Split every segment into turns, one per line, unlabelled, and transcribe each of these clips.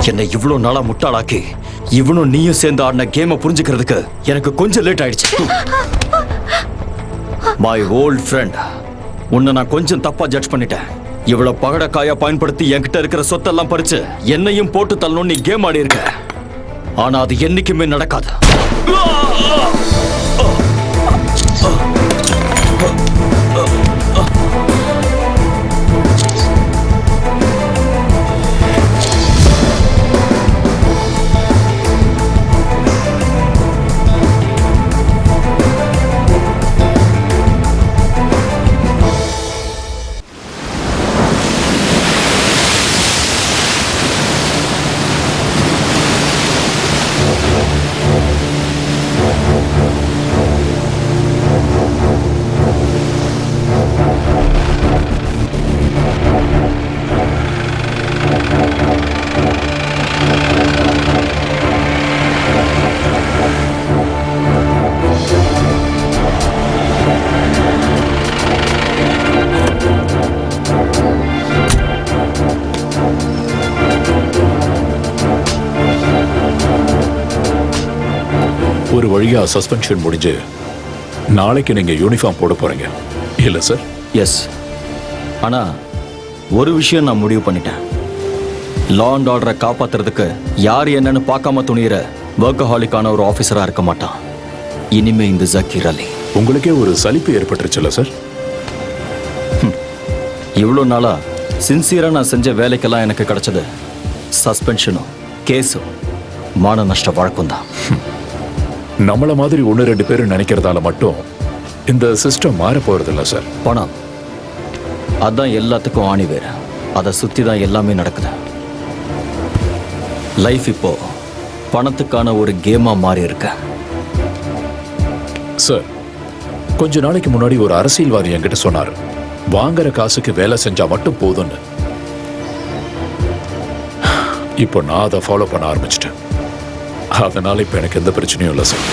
என்னை இவ்வளவு நாளா முட்டாளாக்கி இவனும் நீயும் சேர்ந்து ஆடின கேமை புரிஞ்சுக்கிறதுக்கு எனக்கு கொஞ்சம் லேட் ஆயிடுச்சு. மை ஓல்ட் ஃப்ரெண்ட், உன்னை நான் கொஞ்சம் தப்பா ஜட்ஜ் பண்ணிட்டேன். இவ்வளவு பகடக்காயா பயன்படுத்தி என்கிட்ட இருக்கிற சொத்தெல்லாம் பறிச்சு என்னையும் போட்டு தள்ளணும் நீ கேம் ஆடி இருக்க. ஆனா அது என்னைக்குமே நடக்காது.
ஒரு வழியா சஸ்பென்ஷன் முடிஞ்சு நாளைக்கு நீங்க யூனிஃபார்ம் போட போறீங்க இல்ல சார்?
எஸ். ஆனா ஒரு விஷயம் நான் முடிவு பண்ணிட்டேன். லா அண்ட் ஆர்டரை காப்பாத்துறதுக்கு யார் என்னன்னு பார்க்காம துணியிற வொர்க்கஹாலிக்கான ஒரு ஆஃபீஸரா இருக்க மாட்டான் இனிமே இந்த ஜக்கீர் அலி.
உங்களுக்கே ஒரு சலிப்பு ஏற்பட்டுருச்சுல்ல சார்?
இவ்வளோ நாளா சின்சியரா நான் செஞ்ச வேலைக்கெல்லாம் எனக்கு கிடைச்சது சஸ்பென்ஷனும் கேஸும் மான நஷ்ட வழக்கம் தான்.
நம்மள மாதிரி 1-2 பேர் நினைக்கிறதால மட்டும் இந்த சிஸ்டம் மாற போறதில்ல சார்.
பணம் அதான் எல்லாத்துக்கும் ஆணி வேறு. அதை சுற்றி தான் எல்லாமே நடக்குது. லைஃப் இப்போ பணத்துக்கான ஒரு கேமா மாறி இருக்க.
சார், கொஞ்ச நாளைக்கு முன்னாடி ஒரு அரசியல்வாதி என்கிட்ட சொன்னார், வாங்குற காசுக்கு வேலை செஞ்சா மட்டும் போதும்னு. இப்போ நான் அதை ஃபாலோ பண்ண ஆரம்பிச்சிட்டேன். அதனால இப்ப எனக்கு எந்த பிரச்சனையும் இல்லை சார்.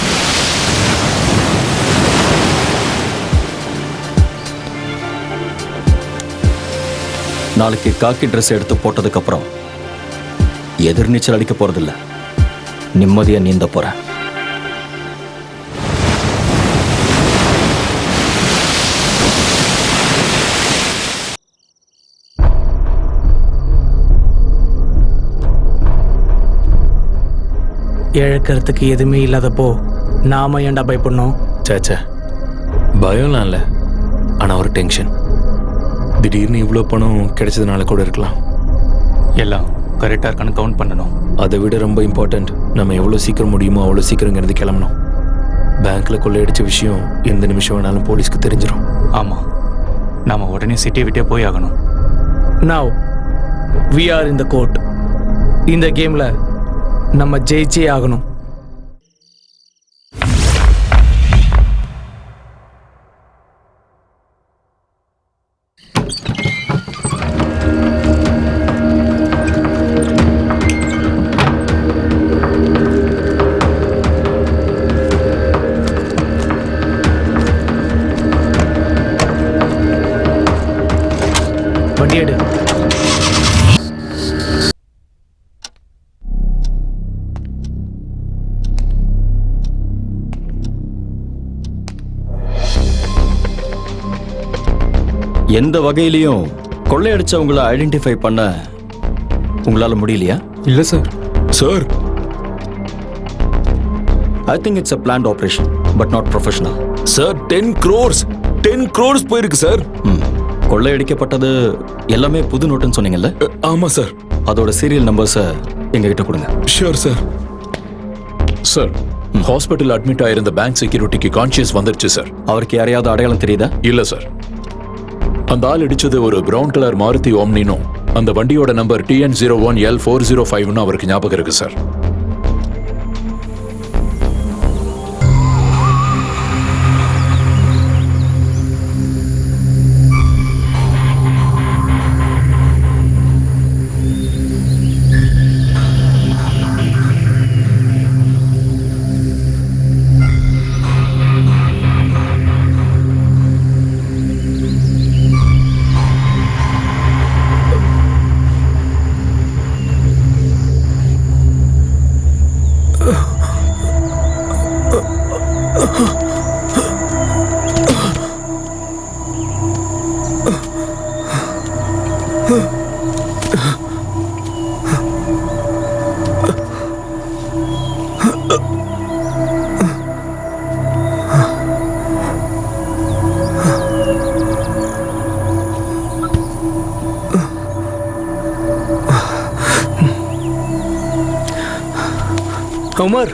நாளைக்கு காக்கி ட்ரெஸ் எடுத்து போட்டதுக்கு அப்புறம் எதிர்நீச்சல் அடிக்க போறதில்ல, நிம்மதியா நீந்த போறேன்.
இழக்கிறதுக்கு எதுவுமே இல்லாதப்போ நாம ஏன்டா பயப்படணும்?
சேச்சே, பயம்லாம் இல்லை. ஆனால் ஒரு டென்ஷன். திடீர்னு இவ்வளோ பணம் கிடைச்சதுனால கூட இருக்கலாம்.
எல்லாம் கரெக்டாக இருக்கான்னு கவுண்ட் பண்ணணும்.
அதை விட ரொம்ப இம்பார்ட்டண்ட், நம்ம எவ்வளோ சீக்கிரம் முடியுமோ அவ்வளோ சீக்கிரங்கிறது கிளம்பணும். பேங்க்கில் கொள்ளையடிச்ச விஷயம் எந்த நிமிஷம் வேணாலும் போலீஸ்க்கு தெரிஞ்சிடும்.
ஆமாம், நாம் உடனே சிட்டியை விட்டே போய் ஆகணும்.
Now we are in the court. இந்த கேம்ல நம்ம ஜெயிச்சே ஆகணும். வண்டி எடு.
எந்த வகையிலையும் கொள்ளையடிச்சவங்களை ஐடென்டிஃபை பண்ண உங்களால முடியலையா?
இல்லை sir.
Sir,
I think it's a planned operation but not professional.
Sir, 10 crores போயிருக்கு சார்.
கொள்ளையடிக்கப்பட்டது எல்லாமே புது நோட்டுன்னு சொன்னீங்கல்ல?
ஆமாம் சார்.
அதோட சீரியல் நம்பர்ஸை எங்ககிட்ட கொடுங்க.
Sure sir.
Sir, hospital admit ஆயிருந்த பேங்க் செக்யூரிட்டிக்கு கான்ஷியஸ் வந்துருச்சு சார்.
அவருக்கு யாரையாவது அடையாளம் தெரியுதா?
இல்ல சார். அந்த ஆள் இடிச்சது ஒரு பிரவுன் கலர் மாருதி ஓம்னினும் அந்த வண்டியோட நம்பர் TN01L405 அவருக்கு ஞாபகம் இருக்கு சார்.
அமர்,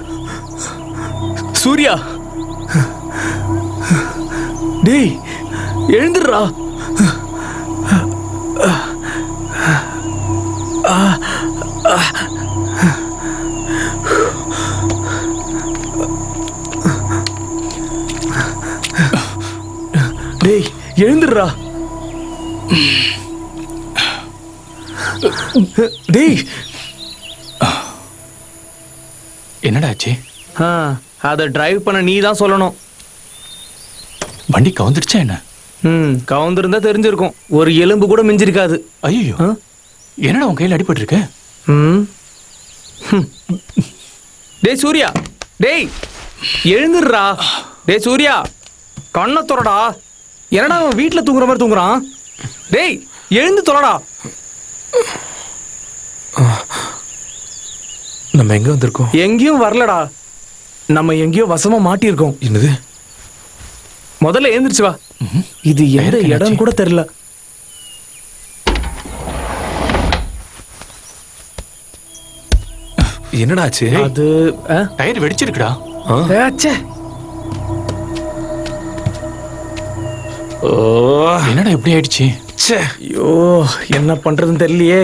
சூர்யா, டேய் எழுந்துடுறா. டேய் எழுந்துடுறா. டேய்
என்னடா ஆச்சு?
அதை டிரைவ் பண்ண நீ தான் சொல்லணும்.
வண்டி கவுந்துடுச்சா என்ன?
கவுந்திருந்தா தெரிஞ்சிருக்கும். ஒரு எலும்பு கூட மிஞ்சிருக்காது.
ஐயோ, என்னடா உன் கையில் அடிபட்டு இருக்கு?
டேய் சூர்யா, டேய் எழுந்துடுறா. டேய் சூர்யா, கண்ணை துறடா. என்னடா அவன் வீட்டில் தூங்குற மாதிரி தூங்குறான்? டேய் எழுந்து தொலைடா.
நம்ம எங்க வந்திருக்கோம்?
எங்கேயும் வரலடா, நம்ம எங்கேயோ வசமா மாட்டியிருக்கோம்.
என்னது?
முதல்ல எழுந்திருச்சு வா. இது எந்த இடம் கூட தெரியல.
என்னடாச்சு?
அது
டயர் வெடிச்சிருக்குடா.
ச்சே.
ஓ,
என்னடா இப்படி ஆயிடுச்சு?
ஐயோ என்ன பண்றதுன்னு தெரியலையே.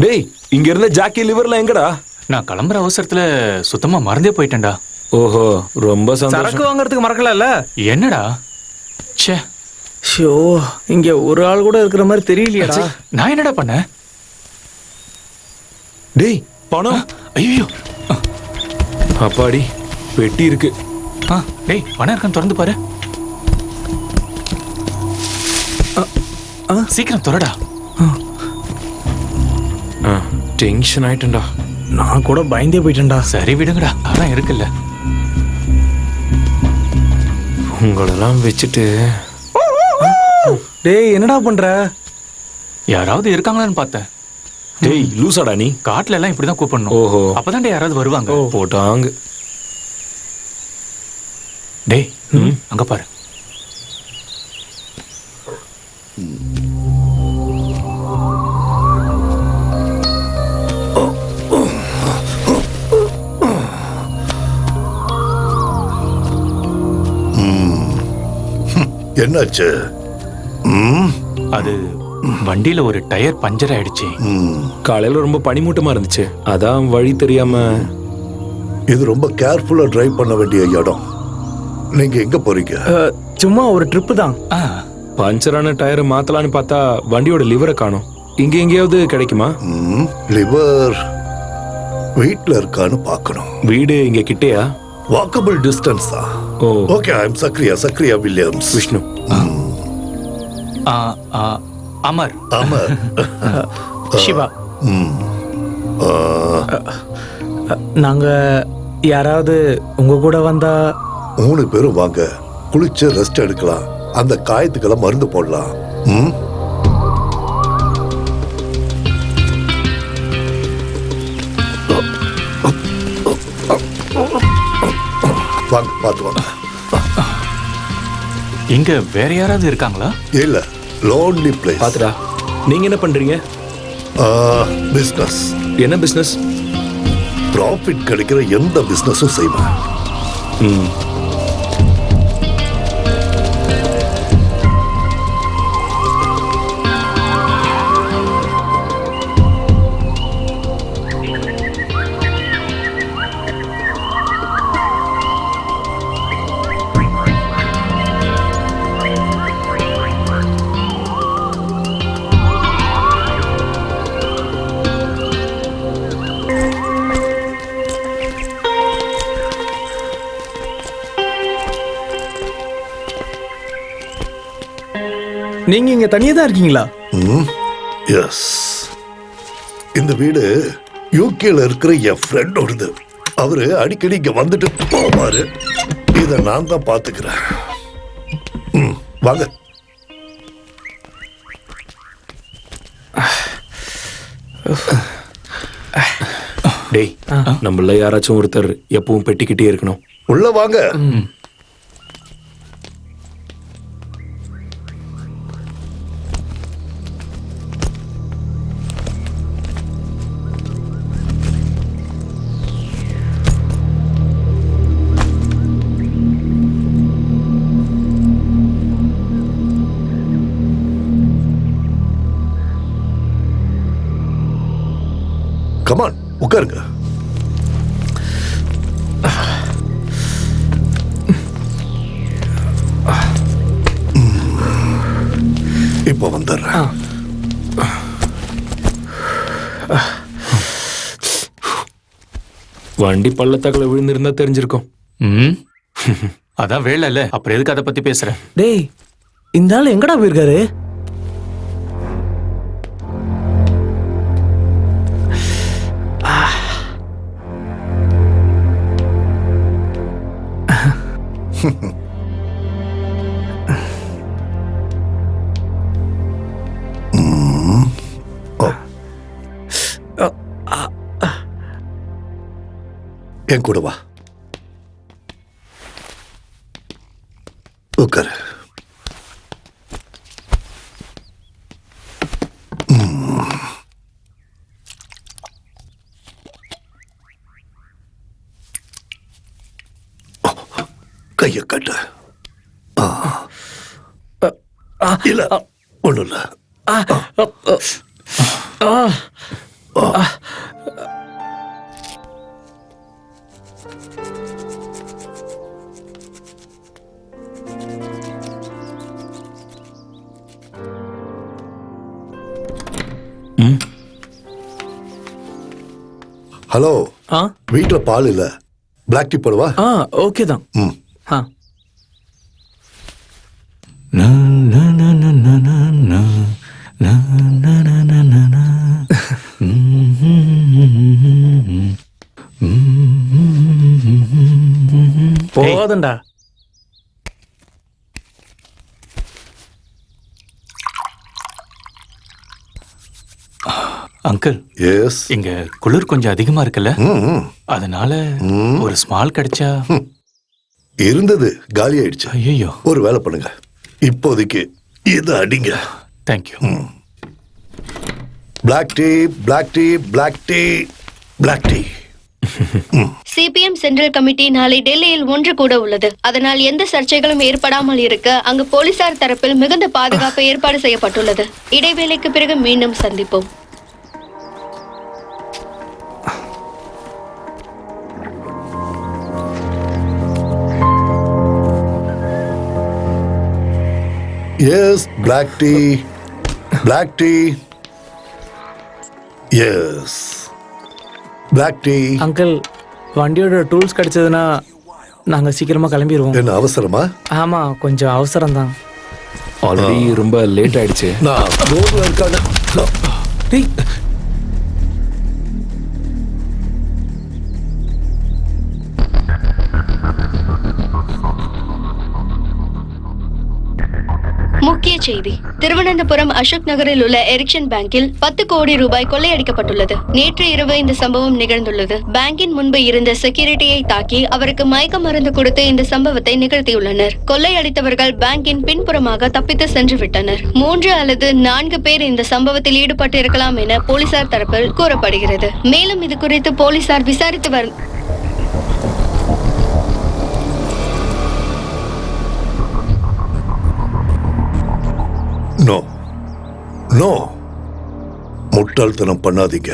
டேய், இங்க இருந்த ஜாக்கி லிவர்ல எங்கடா?
நான் கிளம்புற அவசரத்துல சுத்தமா மறந்தே போயிட்டேன்டா.
ஓஹோ, ரொம்ப
சரக்கு
சரக்கு
வாங்குறதுக்கு மறக்கல.
என்னடா? ச்சே,
ஷோ, இங்க ஒரு ஆள் கூட இருக்கிற மாதிரி தெரியலையேடா.
நான் என்னடா பண்ணேன்?
டேய் பணம்.
ஐயோ,
அப்பாடி, பெட்டி இருக்கு.
டேய் பணம் இருக்கான்னு திறந்து பாரு. சீக்கிரம் திறடா.
டென்ஷன் ஆயிட்டேன்டா.
நான் கூட பயந்தே போயிட்டேன்டா.
சரி விடுங்கடா, அதான் இருக்குல்ல.
உங்களெல்லாம் வச்சுட்டு.
டேய் என்னடா பண்ற?
யாராவது இருக்காங்களான்னு பார்த்தேன்.
டேய் லூசாடா நீ.
காட்டுல எல்லாம் இப்படிதான் கூப்பிடணும்.
ஓஹோ,
அப்பதான் யாராவது வருவாங்க.
போட்டாங்க.
டேய் அங்க பாரு.
என்னாச்சு?
அது வண்டியில ஒரு டயர் பஞ்சர் ஆயிடுச்சு.
காலையில ரொம்ப பனிமூட்டமா இருந்துச்சு, அதான் வழி தெரியாம.
இது ரொம்ப கேர்ஃபுல்லா டிரைவ் பண்ண வேண்டிய இடம். நீங்க எங்க போறீங்க?
சும்மா ஒரு ட்ரிப்பு தான்.
பஞ்சரான டயரை மாத்தலான்னு பார்த்தா வண்டியோட லிவரை காணோம். இங்க எங்கேயாவது கிடைக்குமா?
லிவர் வீட்ல இருக்கான்னு பார்க்கணும்.
வீடு இங்க கிட்டேயா?
வாக்கபிள் டிஸ்டன்ஸ் தான்.
ஓ,
ஓகே, ஐ அம் சக்ரியா வில்லியம்ஸ்.
விஷ்ணு.
அமர்.
அமர்.
சிவா. நாங்க யாராவது உங்க கூட வந்தா?
3 பேரும் வாங்க, குளிச்சு ரெஸ்ட் எடுக்கலாம். அந்த காயத்துக்கெல்லாம் மருந்து போடலாம். வாங்க, பார்த்து வாங்க.
இங்க வேற யாராவது இருக்காங்களா?
இல்ல, லோன்லி பிளேஸ்.
பாத்துடா. நீங்க என்ன பண்றீங்க?
பிசினஸ்.
என்ன பிசினஸ்?
ப்ராஃபிட் கிடைக்கிற எந்த பிசினஸும் செய்வேன்.
நீங்க இங்க தனியா தான் இருக்கீங்களா?
எஸ். இந்த வீடு யூகேல இருக்கிற என் ஃப்ரெண்டோடது. அவரு அடிக்கடி இங்க வந்துட்டு போவாரு. இதை நான் தான் பாத்துக்கிறேன். வாங்க.
டேய், நம்மள யாராச்சும் ஒருத்தர் எப்பவும் பெட்டிக்கிட்டே இருக்கணும்.
உள்ள வாங்க. கமான் உட்காருங்க. இப்போ வந்துடுறேன்.
வண்டி பள்ளத்தாக்குல விழுந்திருந்தா தெரிஞ்சிருக்கும்.
ம் அதான் வேலை இல்ல, அப்புறம் எதுக்கு அதை பத்தி பேசுற?
டேய் இந்த ஆள் எங்கடா போயிருக்காரு?
என் கூட வா, உட்காரு. கைய கட்டு. இல்ல ஒண்ணும் இல்ல. ஹலோ, வீட்டுல பால் இல்ல, பிளாக் டீ போடுவா?
ஓகே தான்.
ம்.
போதண்டா.
Uncle,
yes.
இங்க குளிர் கொஞ்சம் அதிகமா இருக்குல்ல, அதனால ஒரு ஸ்மால் கிடைச்சா.
இருந்தது, காலி ஆயிடுச்சு.
ஐயோ,
ஒரு வேலை பண்ணுங்க, இப்போதைக்கு இதை அடிங்க.
Thank you.
Black tea, black tea, black tea, black tea.
CPM central committee நாளை டெல்லியில் ஒன்று கூட உள்ளது. அதனால் எந்த சர்ச்சைகளும் ஏற்படாமல் இருக்க அங்கு போலீசார் தரப்பில் மிகுந்த பாதுகாப்பு ஏற்பாடு செய்யப்பட்டுள்ளது. இடைவேளைக்கு பிறகு மீண்டும் சந்திப்போம்.
Yes, black tea, black tea. Yes, black tea.
Uncle, வண்டியோட டூல்ஸ் கிடைச்சதுன்னா நாங்க சீக்கிரமா கிளம்பிடுவோம்.
என்ன அவசரமா?
ஆமா, கொஞ்சம் அவசரம் தான்.
ஆல்ரெடி ரொம்ப லேட் ஆயிடுச்சு.
நான் ரோட்ல இருக்காங்க.
டேய்,
முக்கிய செய்தி: திருவனந்தபுரம் அசோக் நகரில் உள்ள எரிக்சன் பேங்கில் 10 கோடி ரூபாய் கொள்ளையடிக்கப்பட்டுள்ளது. நேற்று இரவு இந்த சம்பவம் நிகழ்ந்துள்ளது. பேங்கின் முன்பு இருந்த செக்யூரிட்டியை தாக்கி அவருக்கு மயக்க மருந்து கொடுத்து இந்த சம்பவத்தை நிகழ்த்தியுள்ளனர். கொள்ளையடித்தவர்கள் பேங்கின் பின்புறமாக தப்பித்து சென்று விட்டனர். 3 அல்லது 4 பேர் இந்த சம்பவத்தில் ஈடுபட்டு இருக்கலாம் என போலீசார் தரப்பில் கூறப்படுகிறது. மேலும் இது குறித்து போலீசார் விசாரித்து வரும்.
நோ நோ, முட்டாள்தனம் பண்ணாதீங்க.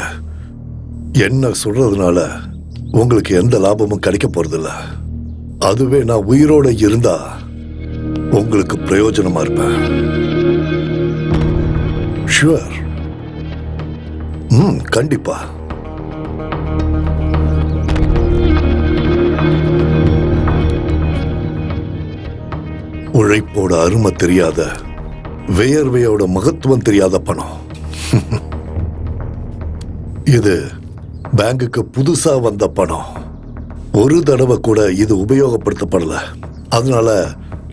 என்ன சொல்றதுனால உங்களுக்கு எந்த லாபமும் கிடைக்க போறதில்ல. அதுவே நான் உயிரோட இருந்தா உங்களுக்கு பிரயோஜனமா இருப்பேன். ஷுவர். கண்டிப்பா. உழைப்போட அருமை தெரியாத, வியர்வையோட மகத்துவம் தெரியாத பணம். இது பேங்குக்கு புதுசா வந்த பணம். ஒரு தடவை கூட இது உபயோகப்படுத்தப்படல. அதனால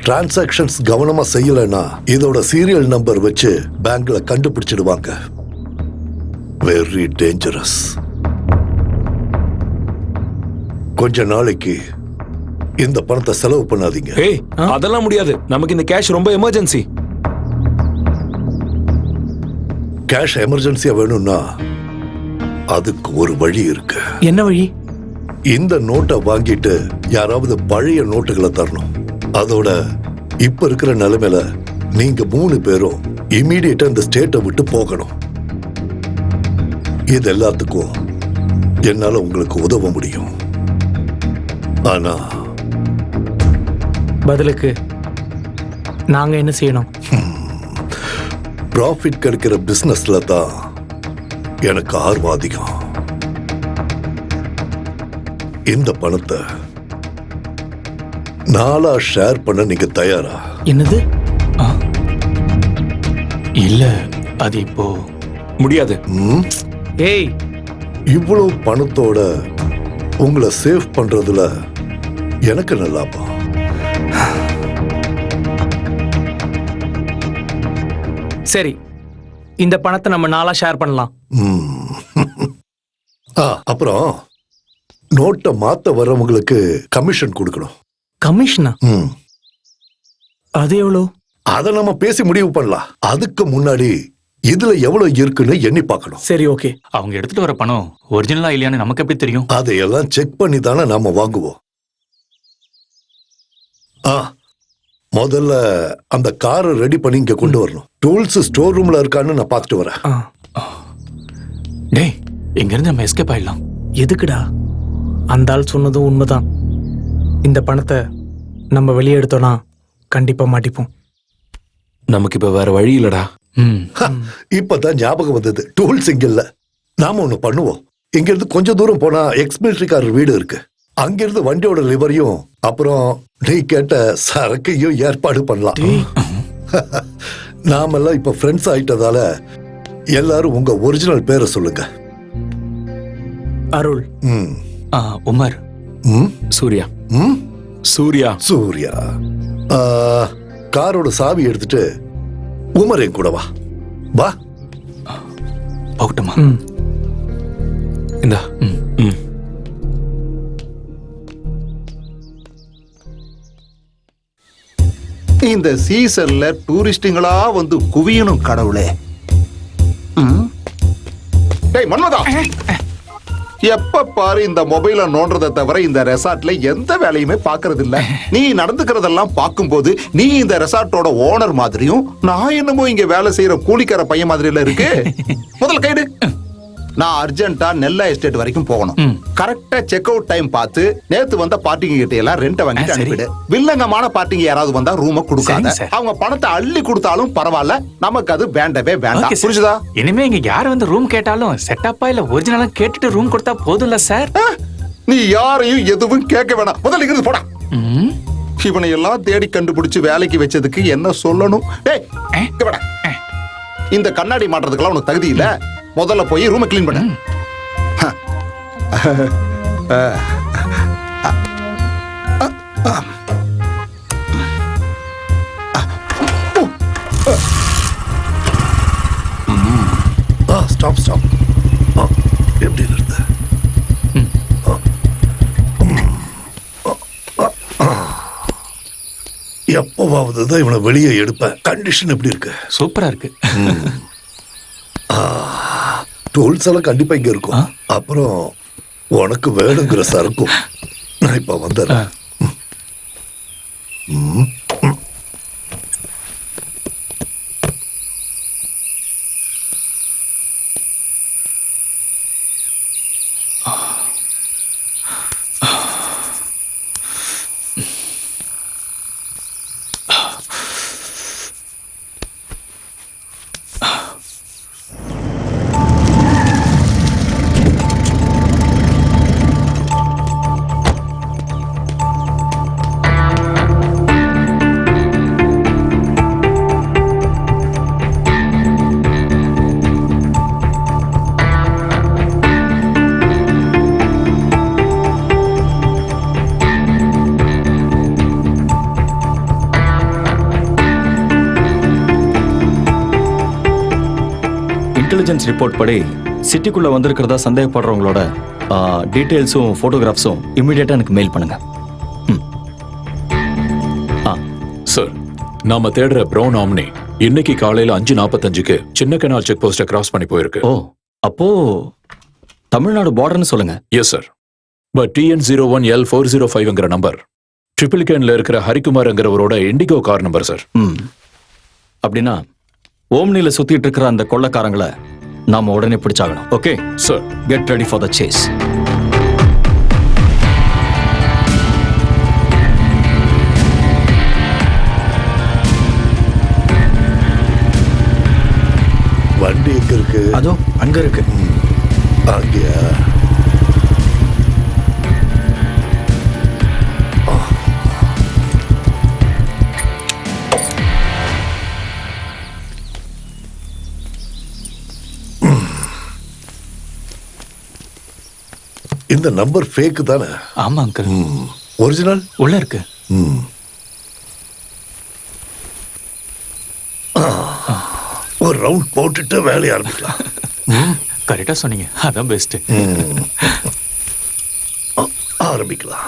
டிரான்சாக்ஷன்ஸ் கவனமா செய்யலைன்னா இதோட சீரியல் நம்பர் வச்சு பேங்க்ல கண்டுபிடிச்சிடுவாங்க. Very dangerous. கொஞ்ச நாளைக்கு இந்த பணத்தை செலவு பண்ணாதீங்க.
ஏய், அதெல்லாம் முடியாது. நமக்கு இந்த கேஷ் ரொம்ப எமர்ஜென்சி.
கேஷ் எமர்ஜென்சியா வேணும்னா அதுக்கு ஒரு வழி இருக்கு.
என்ன வழி?
இந்த நோட்டை வாங்கிட்டு யாராவது பழைய நோட்டுகளை தரணும். அதோட இப்ப இருக்கிற நிலைமையில நீங்க 3 பேரும் இமீடியட்டா இந்த ஸ்டேட்டை விட்டு போகணும். இது எல்லாத்துக்கும் என்னால உங்களுக்கு உதவ முடியும். ஆனா
பதிலுக்கு நாங்க என்ன செய்யணும்?
ப்ராஃபிட் கிடைக்கிற பிசினஸ்ல தான் எனக்கு ஆர்வம் அதிகம். இந்த பணத்தை நாளா ஷேர் பண்ண நீங்க தயாரா?
என்னது?
இல்ல அது இப்போ
முடியாது.
ஏய்,
இவ்வளவு பணத்தோட உங்களை சேவ் பண்றதுல எனக்கு என்ன லாபம்?
சரி, இந்த பணத்தை நம்ம நாளா ஷேர் பண்ணலாம்.
அப்புறம் நோட்டை மாத்த வர்றவங்களுக்கு கமிஷன் கொடுக்கணும்.
கமிஷனா? அது எவ்வளோ?
அதை நம்ம பேசி முடிவு பண்ணலாம். அதுக்கு முன்னாடி இதுல எவ்வளவு இருக்குன்னு எண்ணி பார்க்கணும்.
சரி, ஓகே.
அவங்க எடுத்துட்டு வர பணம் ஒரிஜினலா இல்லையான்னு நமக்கு எப்படி தெரியும்?
அதையெல்லாம் செக் பண்ணி தானே நாம வாங்குவோம். முதல்ல அந்த காரை ரெடி பண்ணி இங்க கொண்டு வரணும். டூல்ஸ் ஸ்டோர் ரூம்ல இருக்கான்னு நான் பார்த்துட்டு வரேன்.
டேய், இங்க இருந்து நம்ம எஸ்கேப் ஆயிடலாம்.
எதுக்குடா? அந்த ஆள் சொன்னதும் உண்மைதான். இந்த பணத்தை நம்ம வெளியே எடுத்தோம்னா கண்டிப்பா மாட்டிப்போம்.
நமக்கு இப்ப வேற வழி இல்லடா.
இப்பதான் ஞாபகம் வந்தது. டூல்ஸ் இங்க இல்ல. நாம ஒண்ணு பண்ணுவோம். இங்க இருந்து கொஞ்ச தூரம் போனா எக்ஸ்-மிலிட்டரிக்காரர் வீடு இருக்கு. அங்கிருந்து வண்டியோட லிவரையும் அப்புறம் நீ கேட்ட சரக்கையும் ஏற்பாடு பண்ணலாம். நாமெல்லாம் இப்ப ஃப்ரெண்ட்ஸ் ஆயிட்டதால எல்லாரும் உங்க ஒரிஜினல் பேரை சொல்லுங்க.
அருள்.
உமர்.
சூர்யா. சூர்யா.
சூர்யா. காரோட சாவி எடுத்துட்டு உமர் என் கூட வா. வா.
போகட்டுமா?
இந்தா.
இந்த சீசன்ல டூரிஸ்டுங்களா வந்து குவியணும் கடவுளே. டேய் மன்மதா, எப்ப பாரு இந்த மொபைல நோன்றதை தவிர இந்த ரெசார்ட்ல எந்த வேலையுமே பாக்குறது இல்ல. நீ நடந்துக்கிறதெல்லாம் பார்க்கும்போது நீ இந்த ரெசார்ட்டோட ஓனர் மாதிரியும் நான் என்னமோ இங்க வேலை செய்யற கூலிக்கார பையன் மாதிரில இருக்கு. முதல்ல கைடு. நான் அர்ஜென்ட்டா நெல்லா எஸ்டேட் வரைக்கும் போகணும். கரெக்டா செக் அவுட் டைம் பார்த்து நேத்து வந்த பார்ட்டிங்க கிட்ட எல்லாம் ரெண்ட வாங்கிட்டு அனுப்பிடு. வில்லங்கமான பார்ட்டிங்க யாராவது வந்தா ரூம கொடுக்காத. அவங்க பணத்தை அள்ளி கொடுத்தாலும் பரவாயில்ல, நமக்கு அது வேண்டவே வேண்டாம். புரியுதா?
இனிமே இங்க யார் வந்து ரூம் கேட்டாலும் செட்டப்பா இல்ல ஒரிஜினலா கேட்டுட்டு ரூம் கொடுத்தா போதும்ல சார்?
நீ யாரையும் எதுவும் கேட்க வேணாம். முதல்ல இங்கிருந்து போடா. இவனை எல்லாம் தேடி கண்டுபிடிச்சு வேலைக்கு வச்சதுக்கு என்ன சொல்லணும்? டேய், இங்க வாடா. இந்த கண்ணாடி மாட்டுறதுக்கெல்லாம் உனக்கு தகுதி இல்ல. முதல்ல போய் ரூமை கிளீன் பண்ணு.
Stop stop. எப்படி இருந்த? எப்பவாவது தான் இவனை வெளியே எடுப்பேன். கண்டிஷன் எப்படி இருக்கு?
சூப்பரா இருக்கு.
டூல்ஸ் எல்லாம் கண்டிப்பா இங்க இருக்கும். அப்புறம் உனக்கு வேணுங்கிற சரக்கும் நான் இப்ப வந்துடுறேன்.
இன்டெலிஜென்ஸ் ரிப்போர்ட் படி சிட்டிக்குள்ள வந்திருக்கிறதா சந்தேகப்படுறவங்களோட டீட்டெயில்ஸும் ஃபோட்டோகிராஃப்ஸும் இம்மிடியேட்டா எனக்கு மெயில் பண்ணுங்க.
சார், நாம தேடுற பிரவுன் ஆம்னி இன்னைக்கு காலையில 5:45க்கு சின்ன கனால் செக் போஸ்ட கிராஸ் பண்ணி போயிருக்கு.
ஓ, அப்போ தமிழ்நாடு பார்டர்னு சொல்லுங்க.
Yes sir. பட் TN01L405ங்கிற நம்பர் ட்ரிபிள்கேன்ல இருக்கிற ஹரிகுமார்ங்கிறவரோட இண்டிகோ கார் நம்பர் சார்.
அப்படின்னா ஓம்னில சுத்திட்டு இருக்கிற அந்த கொள்ளக்காரங்களை நாம உடனே பிடிச்சாகணும். Okay
sir.
Get ready for the chase.
வண்டி எங்க இருக்கு?
அதோ அங்க இருக்கு.
அங்கயா? இந்த நம்பர் ஃபேக் தானே?
ஆமா அங்கிள்.
ஒரிஜினல்
உள்ள இருக்கு.
ஒரு ரவுண்ட் போட்டுட்டு வேலைய ஆரம்பிக்கலாம்.
கரெக்டா சொன்னீங்க. அதான் பெஸ்ட்.
ஆரம்பிக்கலாம்.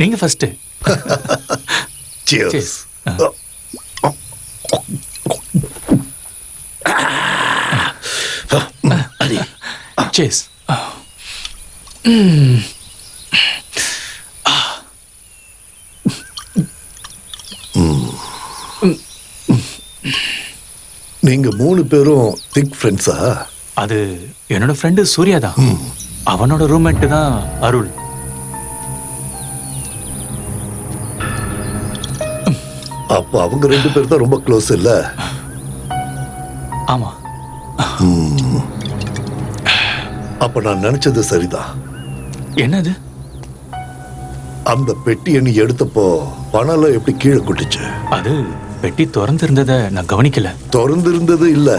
நீங்க ஃபர்ஸ்ட்.
Cheers.
Cheers. Cheers.
நீங்க 3 பேரும் திக் ஃப்ரெண்ட்ஸா?
அது என்னோட ஃப்ரெண்டு சூர்யா தான். அவனோட ரூம்மேட் தான் அருள்.
அப்ப அவங்க 2 பேர் தான் ரொம்ப க்ளோஸ் இல்ல?
ஆமா.
அப்ப நான் நினைச்சது சரிதான்.
என்னது?
அந்த பெட்டியை நீ எடுத்தப்போ பணம் எப்படி கீழே குட்டிச்சு?
அது பெட்டி திறந்து இருந்ததை நான் கவனிக்கல.
திறந்து இருந்தது இல்ல,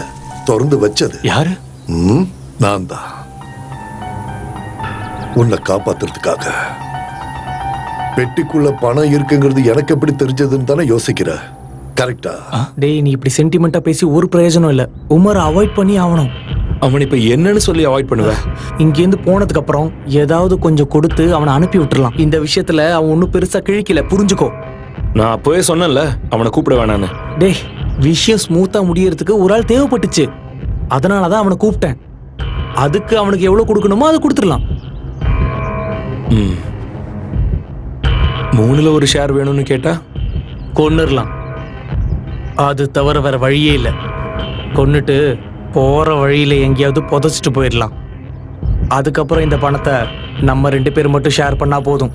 திறந்து வச்சது
யாரு?
நான் தான். உன்னை காப்பாத்துறதுக்காக. பெட்டிக்குள்ள பணம் இருக்குங்கிறது எனக்கு எப்படி தெரிஞ்சதுன்னு தானே யோசிக்கிற. கரெக்டா?
டேய், நீ இப்படி சென்டிமெண்டா பேசி ஒரு பிரயோஜனம் இல்ல. உமரை அவாய்ட் பண்ணி ஆகணும். அவன் இப்ப என்னன்னு சொல்லி அவாய்ட் பண்ணுவேன்? இங்கேருந்து போனதுக்கு அப்புறம் ஏதாவது கொஞ்சம் கொடுத்து அவனை அனுப்பி விட்டுறலாம். இந்த விஷயத்துல அவன் ஒன்னும் பெருசா கிழிக்கல, புரிஞ்சுக்கோ. நான் அப்பவே சொன்னேன்ல அவனை கூப்பிட வேணான்னு. டேய், விஷயம் ஸ்மூத்தா முடியறதுக்கு ஒரு ஆள் தேவைப்பட்டுச்சு. அதனாலதான் அவனை கூப்பிட்டேன். அதுக்கு அவனுக்கு எவ்வளவு கொடுக்கணுமோ அதை கொடுத்துடலாம். 3ல் ஒரு ஷேர் வேணும்னு கேட்டா கொன்னுடலாம். அது தவிர வேற வழியே இல்லை. கொன்னுட்டு போற வழியில எங்கேயாவது புதைச்சிட்டு போயிடலாம். அதுக்கப்புறம் இந்த பணத்தை நம்ம 2 பேர் மட்டும் ஷேர் பண்ணா போதும்.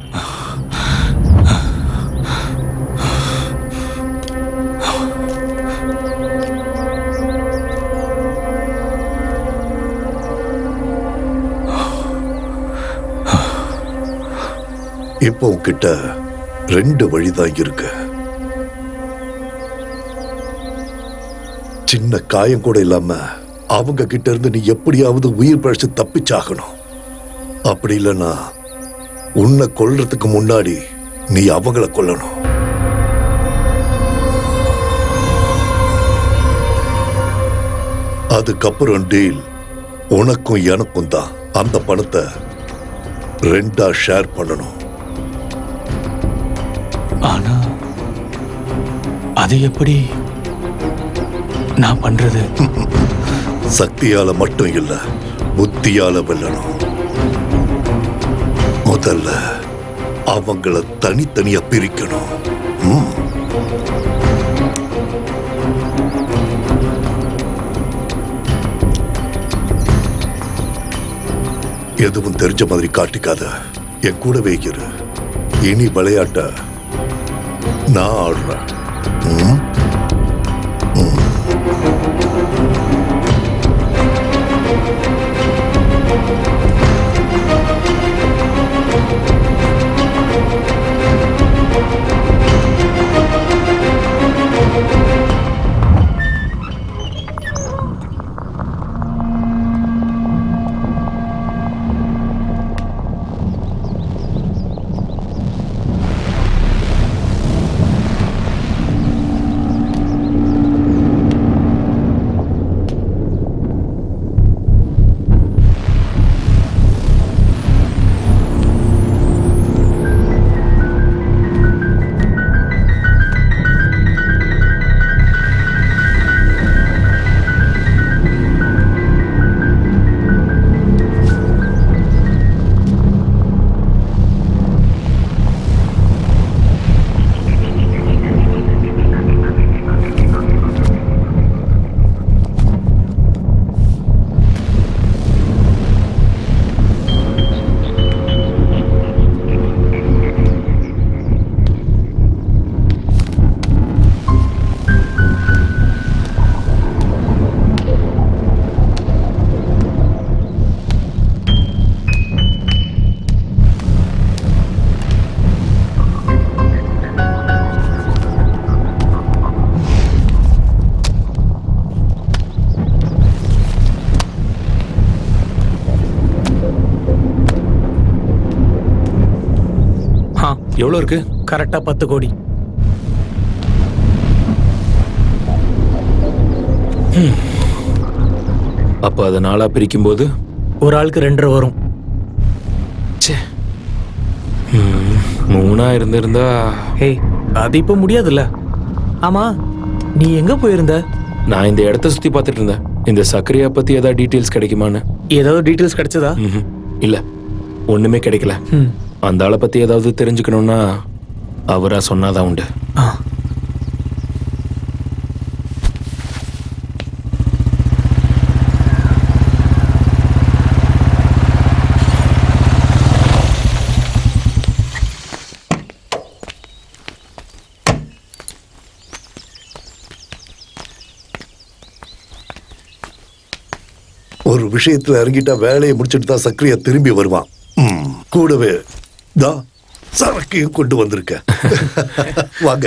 இப்போ உன்கிட்ட 2 வழிதான் இருக்கு. சின்ன காயம் கூட இல்லாம அவங்க கிட்ட இருந்து நீ எப்படியாவது உயிர் பழிச்சு தப்பிச்சாகணும். அப்படி இல்லைன்னா உன்னை கொல்றதுக்கு முன்னாடி நீ அவங்கள கொல்லணும். அதுக்கப்புறம் டீல் உனக்கும் எனக்கும் தான். அந்த பணத்தை 2ஆ ஷேர் பண்ணணும்.
ஆனா அது எப்படி நான் பண்றது?
சக்தியால மட்டும் இல்ல, புத்தியால வெல்லணும். முதல்ல அவங்கள தனித்தனியா பிரிக்கணும். எதுவும் தெரிஞ்ச மாதிரி காட்டிக்காத. என் கூடவே இரு. இனி விளையாட்ட நான் ஆடுறேன்.
எவ்வளவு இருக்கு?
கரெக்டா 10 கோடி.
அப்ப அதை நாளா பிரிக்கும் போது
ஒரு ஆளுக்கு 2.5 வரும்.
3 இருந்திருந்தா
ஹே, அது இப்ப முடியாதுல்ல. ஆமா, நீ எங்க போயிருந்த?
நான் இந்த இடத்த சுத்தி பார்த்துட்டு இருந்தேன். இந்த சக்கரையா பத்தி ஏதாவது டீட்டெயில்ஸ் கிடைக்குமான்னு.
ஏதாவது டீட்டெயில்ஸ் கிடைச்சதா?
இல்ல, ஒண்ணுமே கிடைக்கல. அந்த ஆளை பத்தி ஏதாவது தெரிஞ்சுக்கணும்னா அவரா சொன்னாதான் உண்டு.
ஒரு விஷயத்துல இறங்கிட்டா வேலையை முடிச்சுட்டு தான் சக்கரையா திரும்பி வருவான். கூடவே சரக்கையும் கொண்டு வந்திருக்க. வாங்க.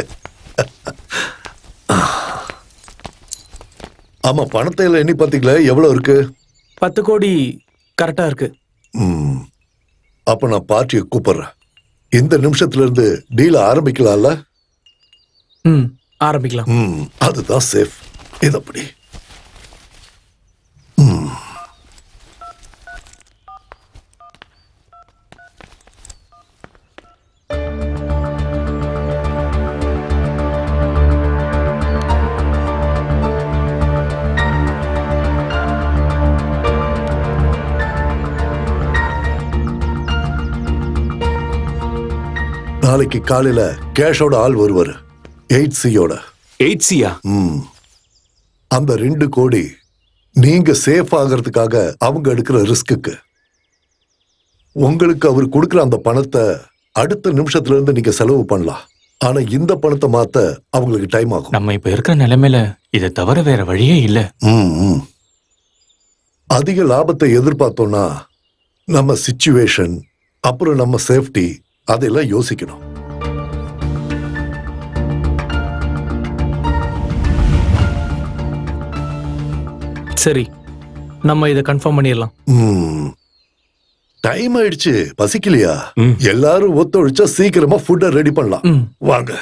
ஆமா, பணத்தை எல்லாம் எண்ணி பாத்தீங்களா? எவ்வளவு இருக்கு?
10 கோடி கரெக்டா இருக்கு.
அப்ப நான் பார்ட்டியை கூப்பிடுறேன். இந்த நிமிஷத்துல இருந்து டீல ஆரம்பிக்கலாம்ல?
ஆரம்பிக்கலாம்.
அதுதான் சேஃப். இது அப்படி. நாளைக்கு காலையில கேஷோட ஆள் வருவாரு. 8Cயோட.
8Cயா?
அந்த 2 கோடி நீங்க சேஃப் ஆகிறதுக்காக அவங்க எடுக்கிற ரிஸ்க்கு. உங்களுக்கு அவர் கொடுக்கிற அந்த பணத்தை அடுத்த நிமிஷத்துல இருந்து நீங்க செலவு பண்ணலாம். ஆனா இந்த பணத்தை மாத்த அவங்களுக்கு டைம் ஆகும்.
நம்ம இப்ப இருக்கிற நிலைமையில இதை தவிர வேற வழியே இல்ல.
அதிக லாபத்தை எதிர்பார்த்தோம்னா நம்ம சிச்சுவேஷன், அப்புறம் நம்ம சேஃப்டி, அதெல்லாம் யோசிக்கணும்.
சரி, நம்ம இதை கன்ஃபார்ம் பண்ணிடலாம்.
டைம் ஆயிடுச்சு. பசிக்கலையா? எல்லாரும் ஒத்துழைச்சா சீக்கிரமா ஃபுட்டை ரெடி பண்ணலாம். வாங்க.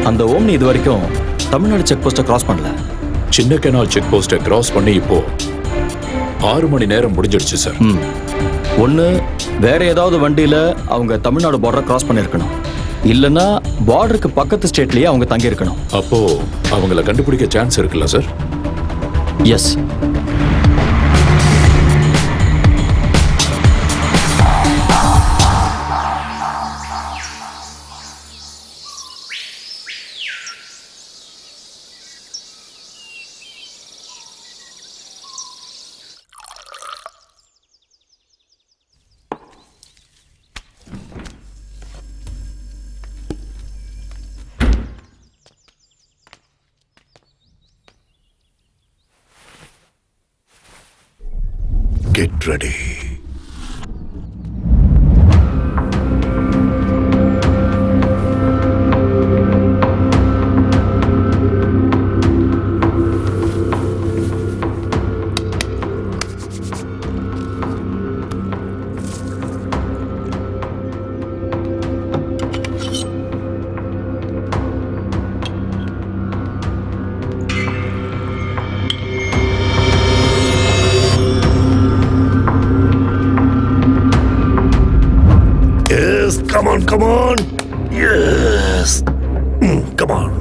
அந்த ஓம்னி இது வரைக்கும் தமிழ்நாடு செக் போஸ்ட்டை கிராஸ் பண்ணல.
சின்ன கெனால் செக் போஸ்ட்டை கிராஸ் பண்ணி இப்போ 6 மணி நேரம் முடிஞ்சிடுச்சு சார்.
ஒன்று, வேற ஏதாவது வண்டியில் அவங்க தமிழ்நாடு பார்டரை கிராஸ் பண்ணியிருக்கணும். இல்லைன்னா பார்டருக்கு பக்கத்து ஸ்டேட்லேயே அவங்க தங்கியிருக்கணும்.
அப்போ அவங்கள கண்டுபிடிக்க சான்ஸ் இருக்குல்ல sir?
Yes.
Get ready. Come on. Yes. Come on.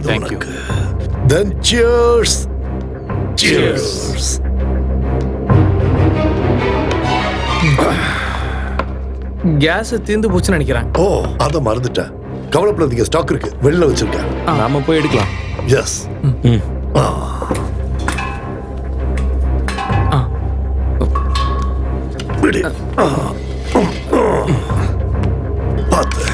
Thank you.
Then cheers. Cheers.
Gas தீர்ந்து போச்சுன்னு நினைக்கிறேன்.
ஓ, அத மறந்துட்டேன். கவலைப்படாதீங்க, ஸ்டாக் இருக்கு. வெளில வச்சிருக்கேன்.
நாம போய் எடுக்கலாம்.
எஸ். பார்த்து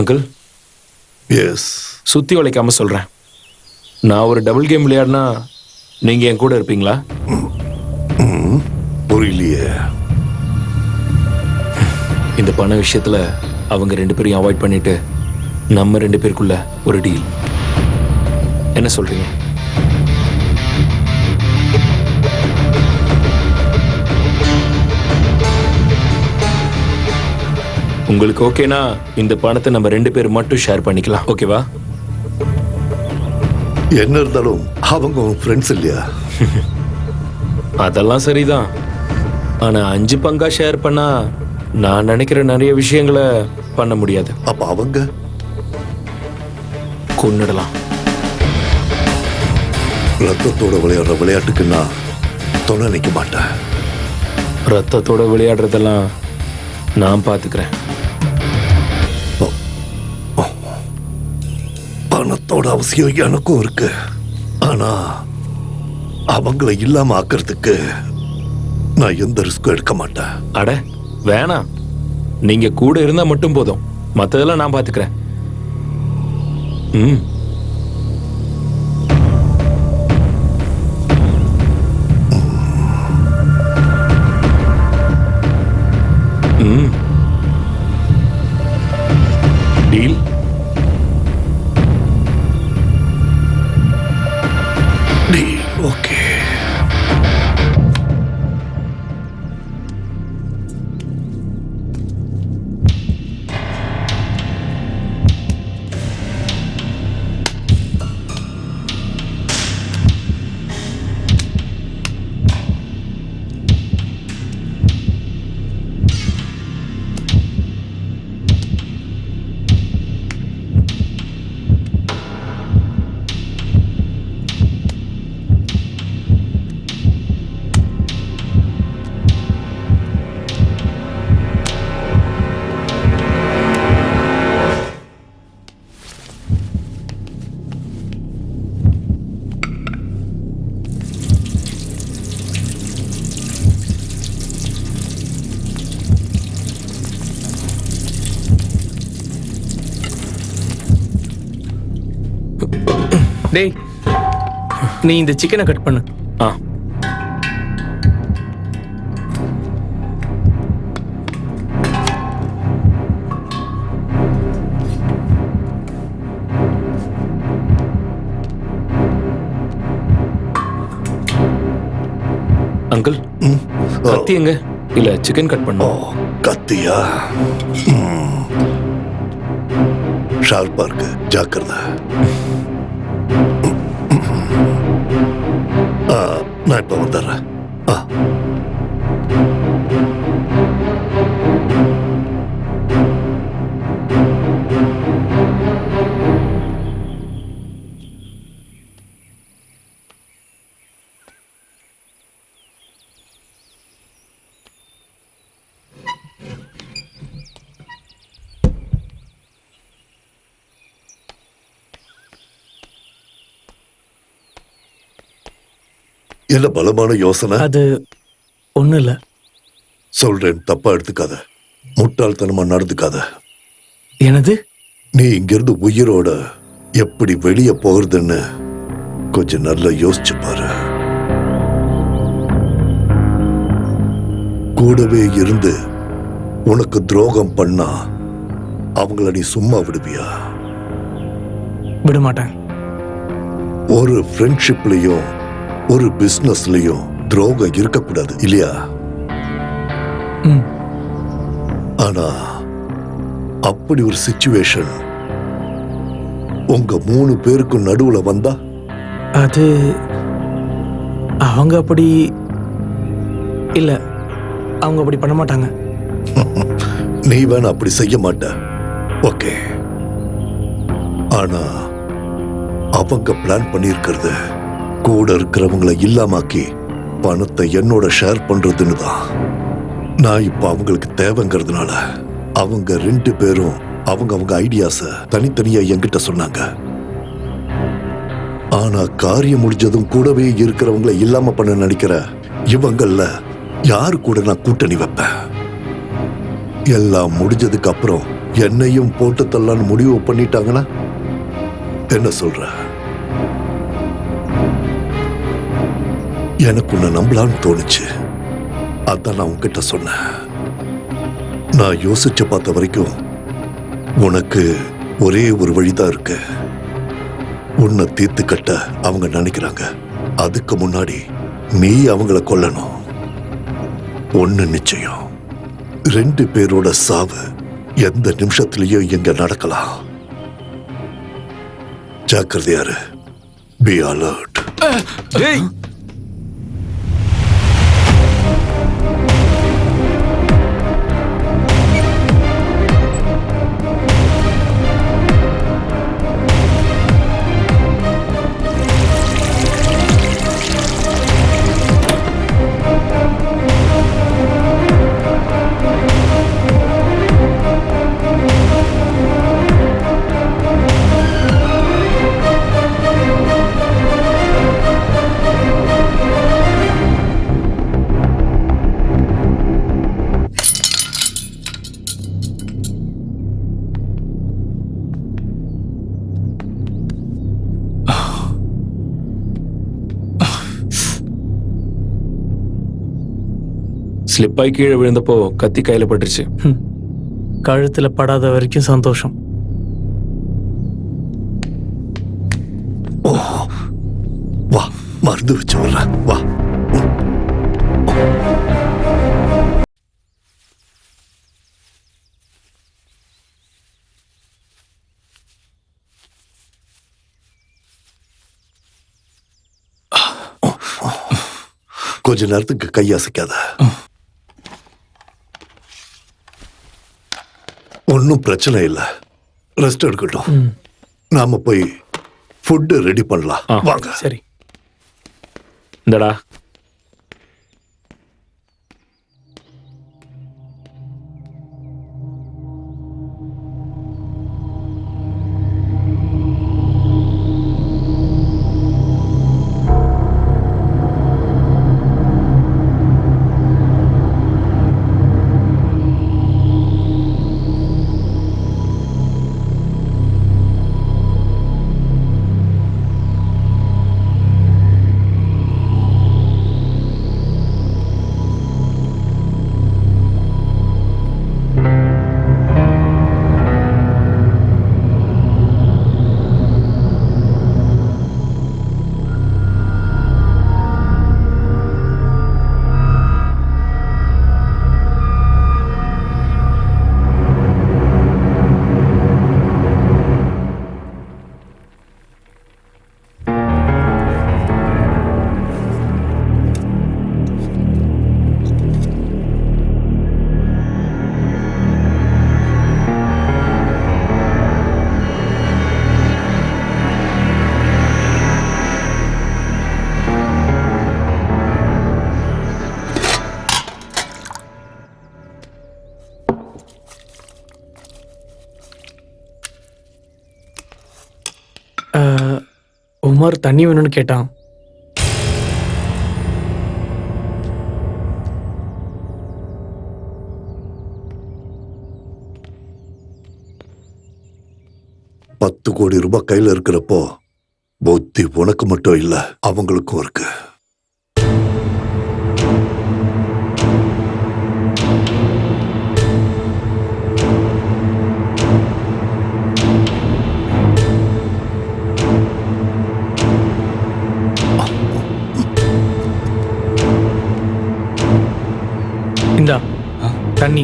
அங்கிள்,
எஸ்.
சுத்தி வளைக்காம சொல்றேன். நான் ஒரு டபுள் கேம் விளையாடினா நீங்க என் கூட இருப்பீங்களா?
புரியலையே.
இந்த பண விஷயத்துல அவங்க 2 பேரையும் அவாய்ட் பண்ணிட்டு நம்ம 2 பேருக்குள்ள ஒரு டீல். என்ன சொல்றீங்க? உங்களுக்கு ஓகேனா இந்த பணத்தை நம்ம 2 பேர் மட்டும் ஷேர் பண்ணிக்கலாம். ஓகேவா?
என்ன இருந்தாலும் அவங்க உன் ஃப்ரெண்ட்ஸ் இல்லையா?
அதெல்லாம் சரிதான். ஆனா 5 பங்கா ஷேர் பண்ணா நான் நினைக்கிற நிறைய விஷயங்களை பண்ண முடியாது.
அப்ப அவங்க
கொன்னுடலாம்.
ரத்தத்தோட விளையாடுற விளையாட்டுக்கு நான் துணை நிற்க மாட்டேன்.
ரத்தத்தோட விளையாடுறதெல்லாம் நான் பார்த்துக்கிறேன்.
பணத்தோட அவசியம் எனக்கும் இருக்கு. ஆனா அவங்கள இல்லாம ஆக்கிறதுக்கு நான் எந்த ரிஸ்க்கும் எடுக்க மாட்டேன்.
அட வேணாம், நீங்க கூட இருந்தா மட்டும் போதும். மத்ததெல்லாம் நான் பார்த்துக்கிறேன். ம். ம். டீல்.
ஓகே.
டேய், நீ இந்த சிக்கனை கட் பண்ணு.
ஆ. அங்கிள், கத்தி எங்க? இல்ல சிக்கன் கட் பண்ணும்.
கத்தியா? ஷார்ப்பா இருக்கு, ஜாக்கிரதை. நான் இப்ப வந்துடுறேன். என்ன பலமான யோசனை?
அது ஒண்ணும் இல்ல.
சொல்றேன், தப்பா எடுத்துக்காத. முட்டாள்தனமா நடந்துக்காத.
எனது?
நீ இங்கிருந்து உயிரோட எப்படி வெளியே போகிறதுன்னு கொஞ்சம் நல்லா யோசிச்சு பாரு. கூடவே இருந்து உனக்கு துரோகம் பண்ணா அவங்கள நீ சும்மா விடுவியா?
விட மாட்டேன்.
ஒரு ஃப்ரெண்ட்ஷிப்லயும் ஒரு பிசினஸ்லயும் துரோகம் இருக்கக்கூடாது இல்லையா? ஆனா அப்படி ஒரு சிச்சுவேஷன் உங்க 3 பேருக்கும் நடுவுல வந்தா?
அது அவங்க அப்படி இல்ல, அவங்க அப்படி பண்ண மாட்டாங்க.
நீ வேணா அப்படி செய்ய மாட்ட, ஓகே. ஆனா அவங்க பிளான் பண்ணியிருக்கிறது கூட இருக்கிறவங்களை இல்லாமாக்கி பணத்தை என்னோட ஷேர் பண்றதுன்னு தான். நான் இப்ப அவங்களுக்கு தேவைங்கிறதுனால அவங்க 2 பேரும் அவங்க ஐடியாஸ தனித்தனியா என்கிட்ட சொன்னாங்க. ஆனா காரியம் முடிஞ்சதும் கூடவே இருக்கிறவங்களை இல்லாம பண்ண நினைக்கிற இவங்கள யாரு கூட நான் கூட்டணி வைப்பேன்? எல்லாம் முடிஞ்சதுக்கு அப்புறம் என்னையும் போட்டு தள்ளலான்னு முடிவு பண்ணிட்டாங்கன்னா என்ன சொல்ற? எனக்கு உன்னை நம்பலான்னு தோணுச்சு. அதான் நான் உன்கிட்ட சொன்னேன். நான் யோசிச்சு பார்த்த வரைக்கும் உனக்கு ஒரே ஒரு வழிதான் இருக்கு. உன்னை தீர்த்து கட்ட அவங்க நினைக்கிறாங்க. அதுக்கு முன்னாடி நீ அவங்கள கொல்லணும். ஒண்ணு நிச்சயம், 2 பேரோட சாவு எந்த நிமிஷத்திலையும் இங்க நடக்கலாம். ஜாக்கிரதையாரு. Be alert.
டேய்
ஸ்லிப்பாய் கீழே விழுந்தப்போ கத்தி கையில பட்டுருச்சு.
கழுத்துல படாத வரைக்கும் சந்தோஷம்.
வா, மருந்து வச்சு வர்ற. வா. கொஞ்ச நேரத்துக்கு கையசைக்காத. ஒன்னும் பிரச்சனை இல்லை. ரெஸ்ட் எடுக்கட்டும். நாம போய் ஃபுட் ரெடி பண்ணலாம். வாங்க.
சரி.
இந்தடா.
உமர் தண்ணி வேணும்னு கேட்டான்.
$10 கோடி கையில இருக்கிறப்போ புத்தி உனக்கு மட்டும் இல்ல, அவங்களுக்கும் இருக்கு.
இந்தா தண்ணி.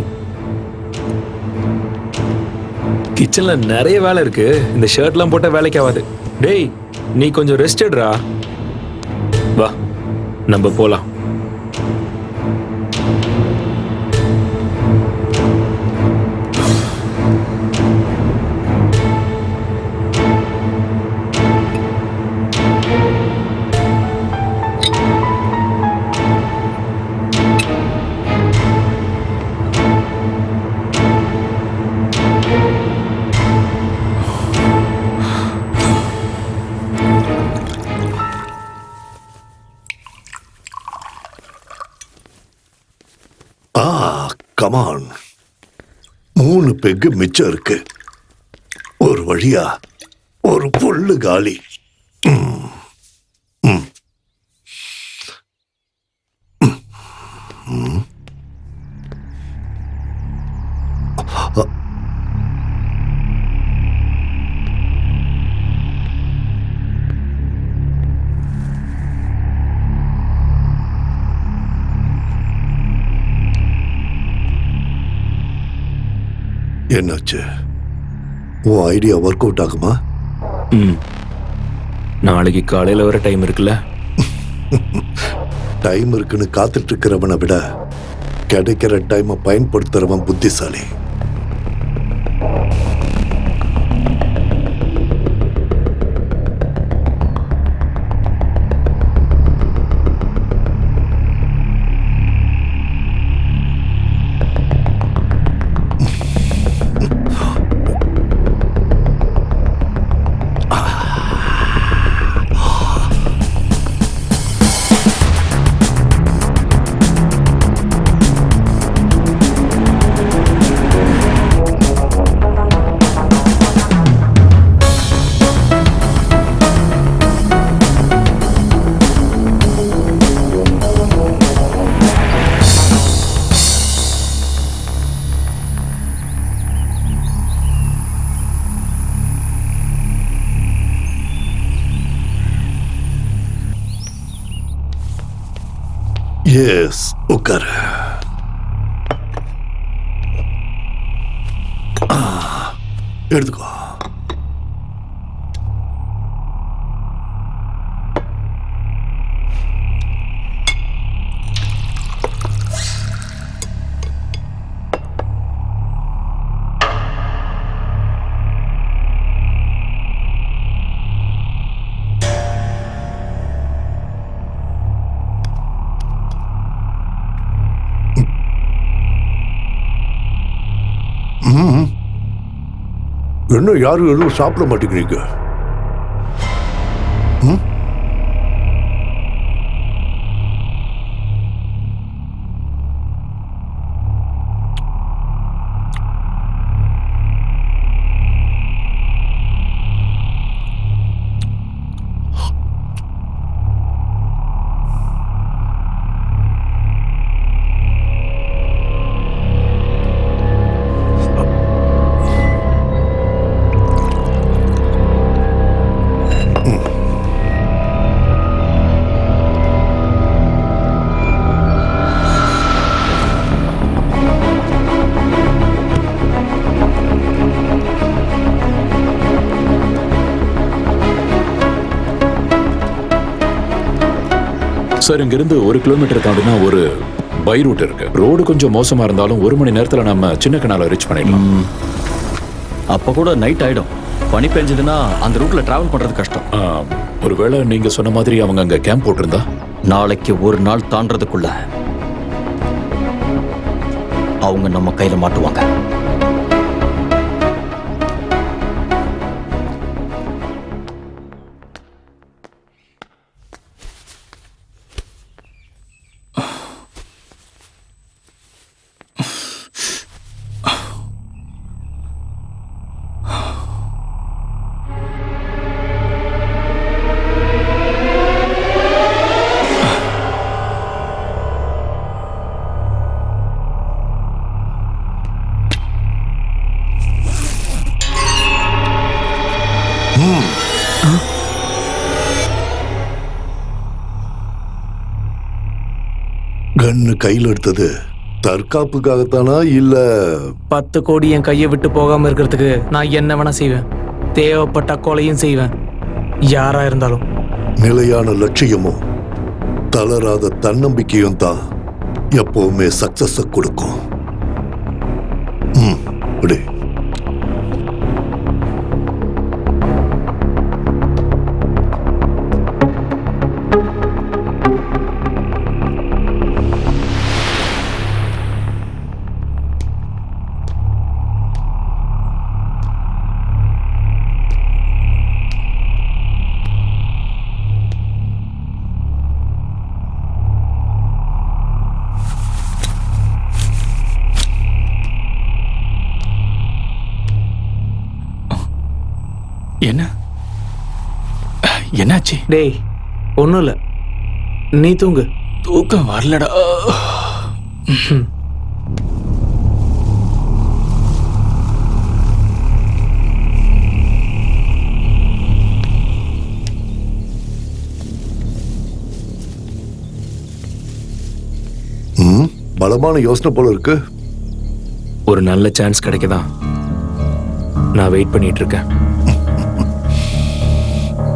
கிச்சன்ல நிறைய வேலை இருக்கு. இந்த ஷர்ட்லாம் போட்ட வேலைக்கு ஆகாது. டேய், நீ கொஞ்சம் ரெஸ்ட் எடுறா. வா, நம்ம போலாம்.
கமான், 3 பெக்கு மிச்சம் இருக்கு. ஒரு வழியா ஒரு புல்லு காலி. என்னாச்சு? உன் ஐடியா ஒர்க் அவுட் ஆகுமா?
நாளைக்கு காலையில வர டைம் இருக்குல்ல?
டைம் இருக்குன்னு காத்துட்டு இருக்கிறவனை விட கிடைக்கிற டைமை பயன்படுத்துறவன் புத்திசாலி. எஸ், உட்காரு. எடுத்துக்கோ. என்ன யாரும் எதுவும் சாப்பிட மாட்டேங்கிறீங்க?
சார், இங்கிருந்து 1 கிலோமீட்டர் தாண்டினா ஒரு பை ரூட் இருக்கு. ரோடு கொஞ்சம் மோசமா இருந்தாலும் 1 மணி நேரத்துல நம்ம சின்ன கனால ரீச் பண்ணிடலாம்.
அப்ப கூட நைட் ஆயிடும். பனி பெஞ்சதுன்னா அந்த ரூட்ல டிராவல் பண்றது கஷ்டம்.
ஒருவேளை நீங்க சொன்ன மாதிரி அவங்க அங்க கேம்ப் போட்டிருந்தா
நாளைக்கு ஒரு நாள் தாண்டறதுக்குள்ள அவங்க நம்ம கையில மாட்டுவாங்க. கன்னு கையில் எடுத்தது தற்காப்புக்காகத்தானா இல்ல
10 கோடி என் கையை விட்டு போகாம இருக்கிறதுக்கு நான் என்ன வேணா செய்வேன். தேவைப்பட்ட கொலையும் செய்வேன், யாரா இருந்தாலும்.
நிலையான லட்சியமும் தளராத தன்னம்பிக்கையும் தான் எப்பவுமே சக்சஸ் கொடுக்கும். இப்படி
என்ன என்னாச்சு?
டேய் ஒன்றும் இல்லை, நீ தூங்கு.
தூக்கம் வரலடா.
பலமான யோசனை போல இருக்கு.
ஒரு நல்ல சான்ஸ் கிடைக்கதான் நான் வெயிட் பண்ணிட்டு இருக்கேன்.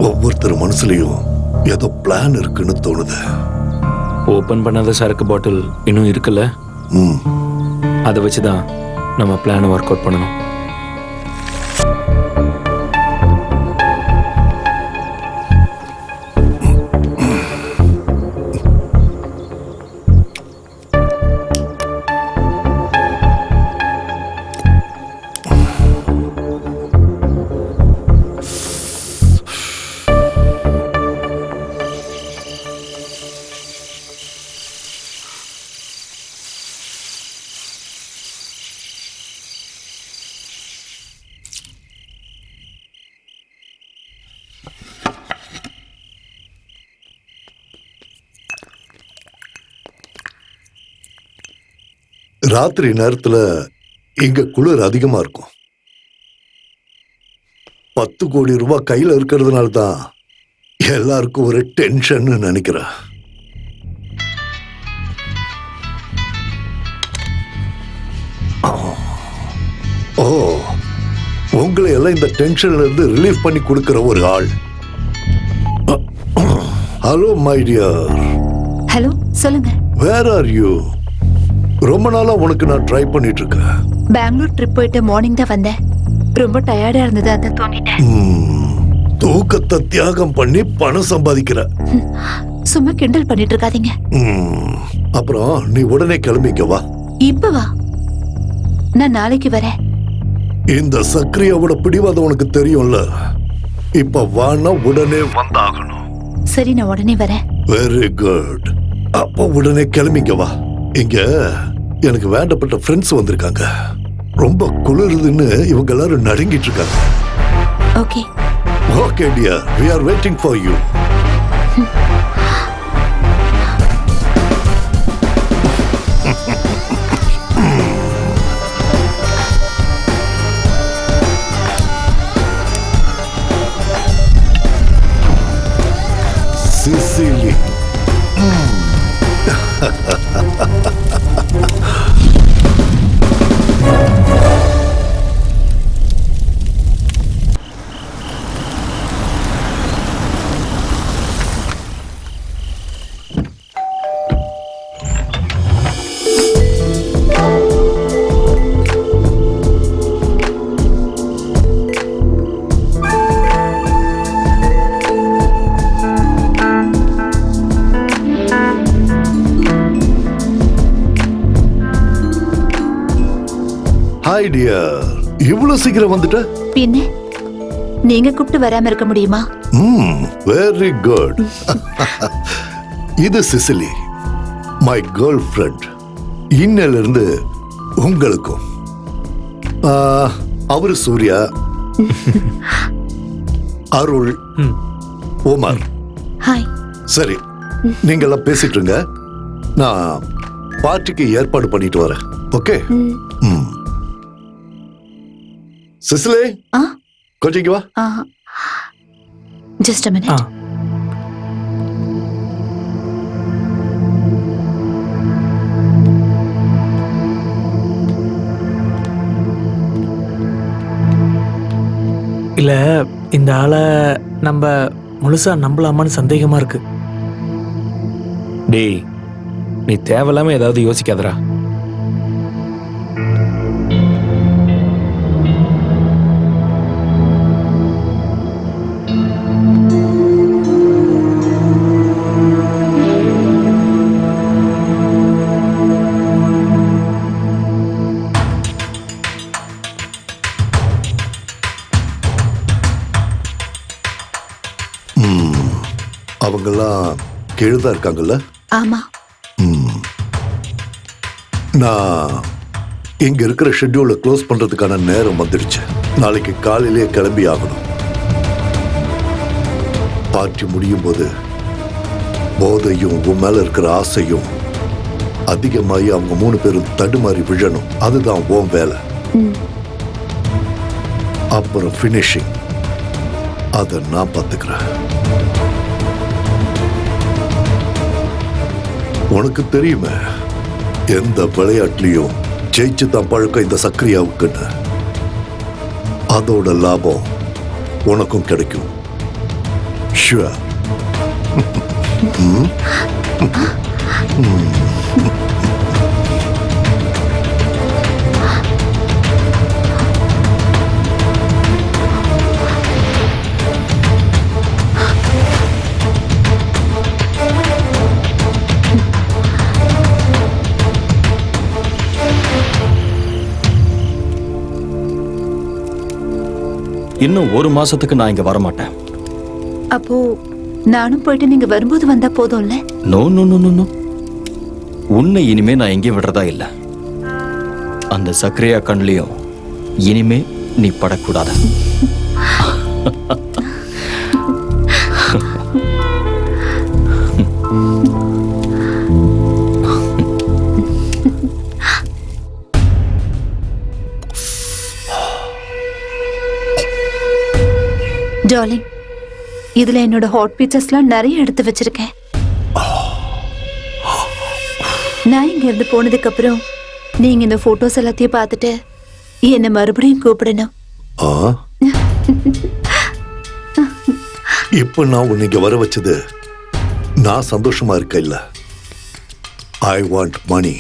ஒவ்வொருத்தர் மனசுலயும் ஏதோ பிளான் இருக்குன்னு தோணுது.
ஓபன் பண்ணாத சரக்கு பாட்டில் இன்னும் இருக்குல்ல,
ம்,
அதை வச்சுதான் நம்ம பிளானை ஒர்க் அவுட் பண்ணணும்.
ராத்திரி நேரத்துல இங்க குளிர் அதிகமா இருக்கும். 10 கோடி ரூபாய் கையில இருக்கிறதுனால தான் எல்லாருக்கும் ஒரு டென்ஷன் நினைக்கிறேன். ஓ, உங்களை எல்லாம் இந்த டென்ஷன்ல இருந்து ரிலீஃப் பண்ணி கொடுக்கிற ஒரு ஆள். Hello my dear.
ஹலோ, சொல்லுங்க.
Where are you? ரொம்ப நாளா உனக்கு நான் ட்ரை பண்ணிட்டு இருக்கேன்.
பெங்களூர் ட்ரிப் போயிட்டு மார்னிங் தான் வந்தேன். ரொம்ப டயர்டா இருந்தது, அதான் தூங்கிட்டேன்.
தூக்கத்தை தியாகம் பண்ணி பணம் சம்பாதிக்கிற.
சும்மா கிண்டல் பண்ணிட்டு இருக்காதீங்க.
அப்புறம் நீ உடனே கிளம்பிக்க வா.
இப்ப வா, நான் நாளைக்கு வரேன்.
இந்த சக்ரியாவோட பிடிவாதம் உனக்கு தெரியும்ல. இப்ப வானா உடனே வந்தாகணும்.
சரி, நான் உடனே வரேன்.
Very good. அப்ப உடனே கிளம்பிக்க வா. இங்க எனக்கு வேண்டப்பட்ட ஃப்ரெண்ட்ஸ் வந்திருக்காங்க. ரொம்ப குளிருதுன்னு இவங்க எல்லாரும் நடுங்கிட்டு இருக்காங்க.
Okay
okay dear, we are waiting for you. Sicily. Hi dear, இவ்வளவு சீக்கிரம் வந்துட்ட?
பின்ன நீங்க கூப்பிட்டு வராம இருக்க முடியுமா?
Very good. இது சிசிலி, மை கேர்ள் ஃப்ரெண்ட். இன்னையில இருந்து உங்களுக்கும். அவரு சூர்யா, அருள், ஓமர்.
ஹாய்.
சரி, நீங்க எல்லாம் பேசிட்டு இருங்க. நான் பார்ட்டிக்கு ஏற்பாடு பண்ணிட்டு வரேன். ஓகே? சிசிலே, கொஞ்சம் இங்க வா.
Just a minute.
இல்ல, இந்த ஆளை நம்ம முழுசா நம்பலாமான்னு சந்தேகமா இருக்கு.
டேய், நீ தேவையில்லாம ஏதாவது யோசிக்காதடா.
அவங்கெல்லாம் கீழதான் இருக்காங்கல்ல?
ஆமா.
நான் இங்க இருக்கிற ஷெட்யூலை க்ளோஸ் பண்றதுக்கான நேரம் வந்துடுச்சு. நாளைக்கு காலையிலேயே கிளம்பி ஆகணும். பார்ட்டி முடியும் போது போதையும் உன் மேல இருக்கிற ஆசையும் அதிகமாகி அவங்க 3 பேரும் தடுமாறி விழணும். அதுதான் உன் வேலை. அப்புறம் ஃபினிஷிங் அதை நான் பார்த்துக்கிறேன். உனக்கு தெரியுமே, எந்த விளையாட்டுலயும் ஜெயிச்சு தான் பழக்கம் இந்த சக்கரியாவுக்குன்னு. அதோட லாபம் உனக்கும் கிடைக்கும். ஷுவர்.
இன்னும் 1 மாசத்துக்கு நான் இங்க வரமாட்டேன்.
அப்போ நானும் போயிட்டு நீங்க வரும்போது வந்தா போதும்ல?
No no no no no. உன்னை இனிமே நான் எங்கேயும் விடுறதா இல்ல. அந்த சக்கரையா கண்லயும் இனிமே நீ படக்கூடாது.
டார்லிங், இதுல என்னோட ஹாட் பீச்சர்ஸ்லாம் நிறைய எடுத்து வச்சிருக்கேன். நான் இங்க இருந்து போனதுக்கு அப்புறம் நீங்க இந்த போட்டோஸ் எல்லாத்தையும் பார்த்துட்டு என்ன மறுபடியும் கூப்பிடணும்.
இப்ப நான் உன்னை இங்க வர வச்சது நான் சந்தோஷமா இருக்க இல்ல. I want money.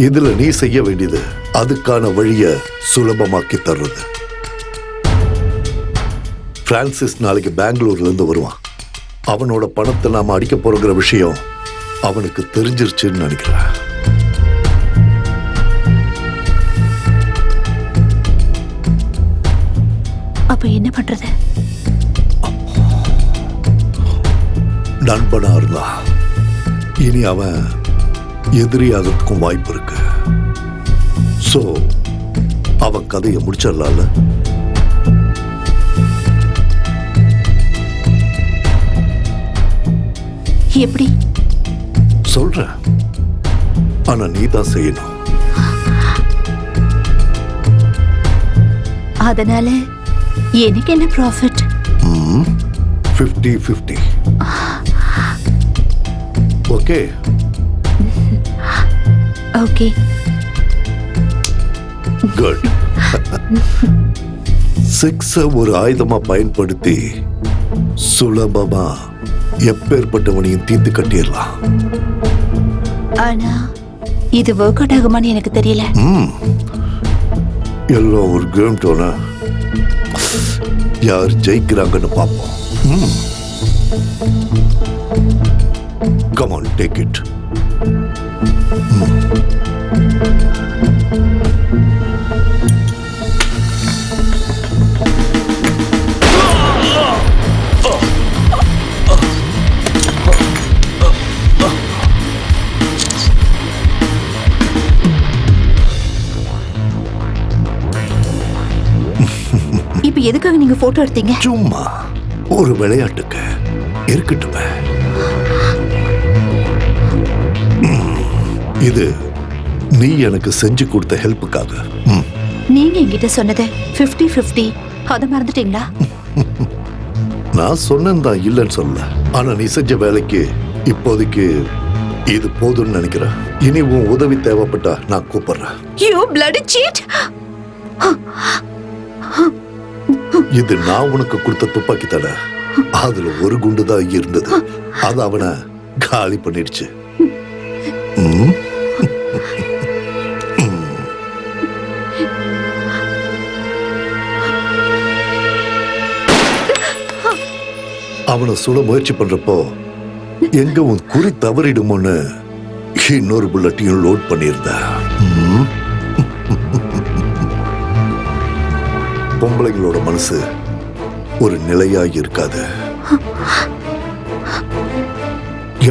இதுல நீ செய்ய வேண்டியது அதுக்கான வழிய சுலபமாக்கி தர்றது. பிரான்சிஸ் நாளைக்கு பெங்களூர்ல இருந்து வருவான். அவனோட பணத்தை நாம அடிக்க போறங்கிற விஷயம் அவனுக்கு தெரிஞ்சிருச்சுன்னு நினைக்கிறேன்.
அப்ப என்ன பண்றது?
நண்பனா இருந்தா இனி அவன் எதிரியாகிறதுக்கும் வாய்ப்பு இருக்கு. சோ அவன் கதையை முடிச்சிடலாம்ல.
எப்படி
சொல்றேன், ஆனா நீ தான் செய்யணும்.
அதனால எனக்கு என்ன ப்ராஃபிட்?
50-50. Okay
okay,
good. செக்ஸ ஒரு ஆயுதமா பயன்படுத்தி சுலபமா எப்பேற்பட்டவனையும் தீர்த்து கட்டிடலாம்.
ஆனா இது ஒர்க் அவுட் ஆகுமான்னு எனக்கு தெரியல.
எல்லாம் ஒரு கேம் டோனா. யார் ஜெயிக்கிறாங்கன்னு பார்ப்போம். Come on, take it.
இப்ப எதுக்காக நீங்க போட்டோ எடுத்தீங்க?
சும்மா ஒரு விளையாட்டுக்கு இருக்கட்டும். இது நீ எனக்கு செஞ்சு கொடுத்த ஹெல்ப்புக்காக.
நீங்க என்கிட்ட சொன்னது 50-50, அத மறந்துட்டீங்களா?
நான் சொன்னேன் தான், இல்லைன்னு சொல்ல. ஆனா நீ செஞ்ச வேலைக்கு இப்போதைக்கு இது போதும்னு நினைக்கிறேன். இனி உன் உதவி தேவைப்பட்டா நான் கூப்பிடுறேன்.
You bloody cheat!
இது நான் உனக்கு கொடுத்த துப்பாக்கி தட. அதுல ஒரு குண்டு தான் இருந்தது. அது அவனை காலி பண்ணிடுச்சு. அவனை சுட முயற்சி பண்றப்போ எங்க உன் குறி தவறிடுமோன்னு இன்னொரு புல்லட்டையும் லோட் பண்ணியிருந்த. பொம்பளைங்களோட மனசு ஒரு நிலையா இருக்காது.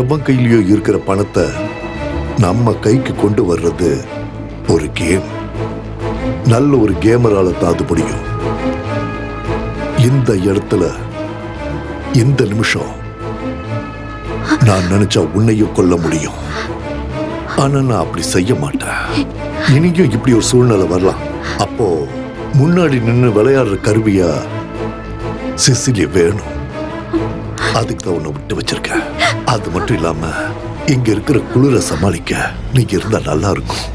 எவன் கையிலயோ இருக்கிற பணத்தை நம்ம கைக்கு கொண்டு வர்றது ஒரு கேம். நல்ல ஒரு கேமரால தான் அது முடியும். இந்த இடத்துல இந்த நிமிஷம் நான் நினைச்சா உன்னையும் கொல்ல முடியும். ஆனா நான் அப்படி செய்ய மாட்டேன். இனியும் இப்படி ஒரு சூழ்நிலை வரலாம். அப்போ முன்னாடி நின்னு விளையாடுற கருவியா சிசிலி வேணும். அதுக்கு தான் உன்னை விட்டு வச்சிருக்கேன். அது மட்டும் இல்லாம இங்க இருக்கிற குளிரை சமாளிக்க நீங்க இருந்தா நல்லா இருக்கும்.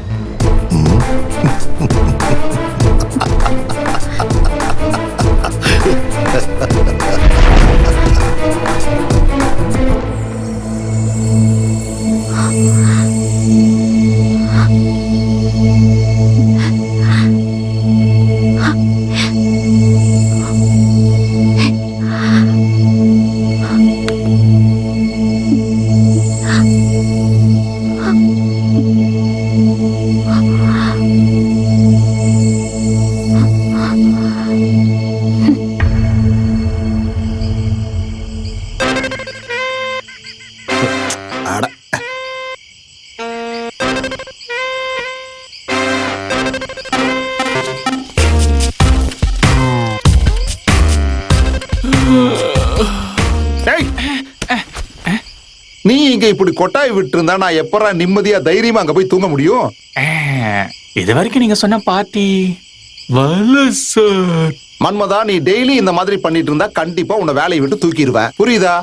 நீ இங்க இப்படி கொட்டாய் விட்டு இருந்தா நான் எப்பறா நிம்மதியா தைரியமா அங்க போய் தூங்க முடியும்?
இது வரைக்கும் நீங்க சொன்ன பார்ட்டி வரல சார்.
மன்மதா, நீ டெய்லி இந்த மாதிரி பண்ணிட்டு இருந்தா கண்டிப்பா உன்னை வேலையை விட்டு தூக்கிடுவேன். புரியுதா?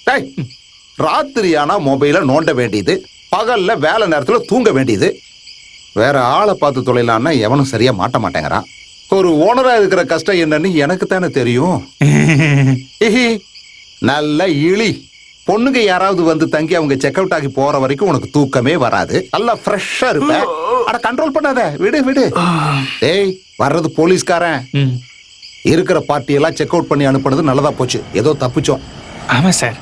டேய், ராத்திரியானா மொபைல நோண்ட வேண்டியது, பகல்ல வேலை நேரத்துல தூங்க வேண்டியது. வேற ஆளை பார்த்து தொலைலான்னா எவனும் சரியா மாட்ட மாட்டேங்கிறான். ஒரு ஓனரா இருக்கிற கஷ்டம் என்னன்னு எனக்கு தானே தெரியும். நல்ல இழி. பொண்ணுங்க யாராவது வந்து தங்கி அவங்க செக் அவுட் ஆகி போற வரைக்கும் உனக்கு தூக்கமே வராது. நல்லா ஃப்ரெஷ்ஷா இருப்ப. அட கண்ட்ரோல் பண்ணாத, விடு விடு. டேய், வர்றது போலீஸ்காரன். இருக்கிற பார்ட்டி எல்லாம் செக் அவுட் பண்ணி அனுப்புனது நல்லதா போச்சு. ஏதோ தப்பிச்சோம்.
ஆமா சார்.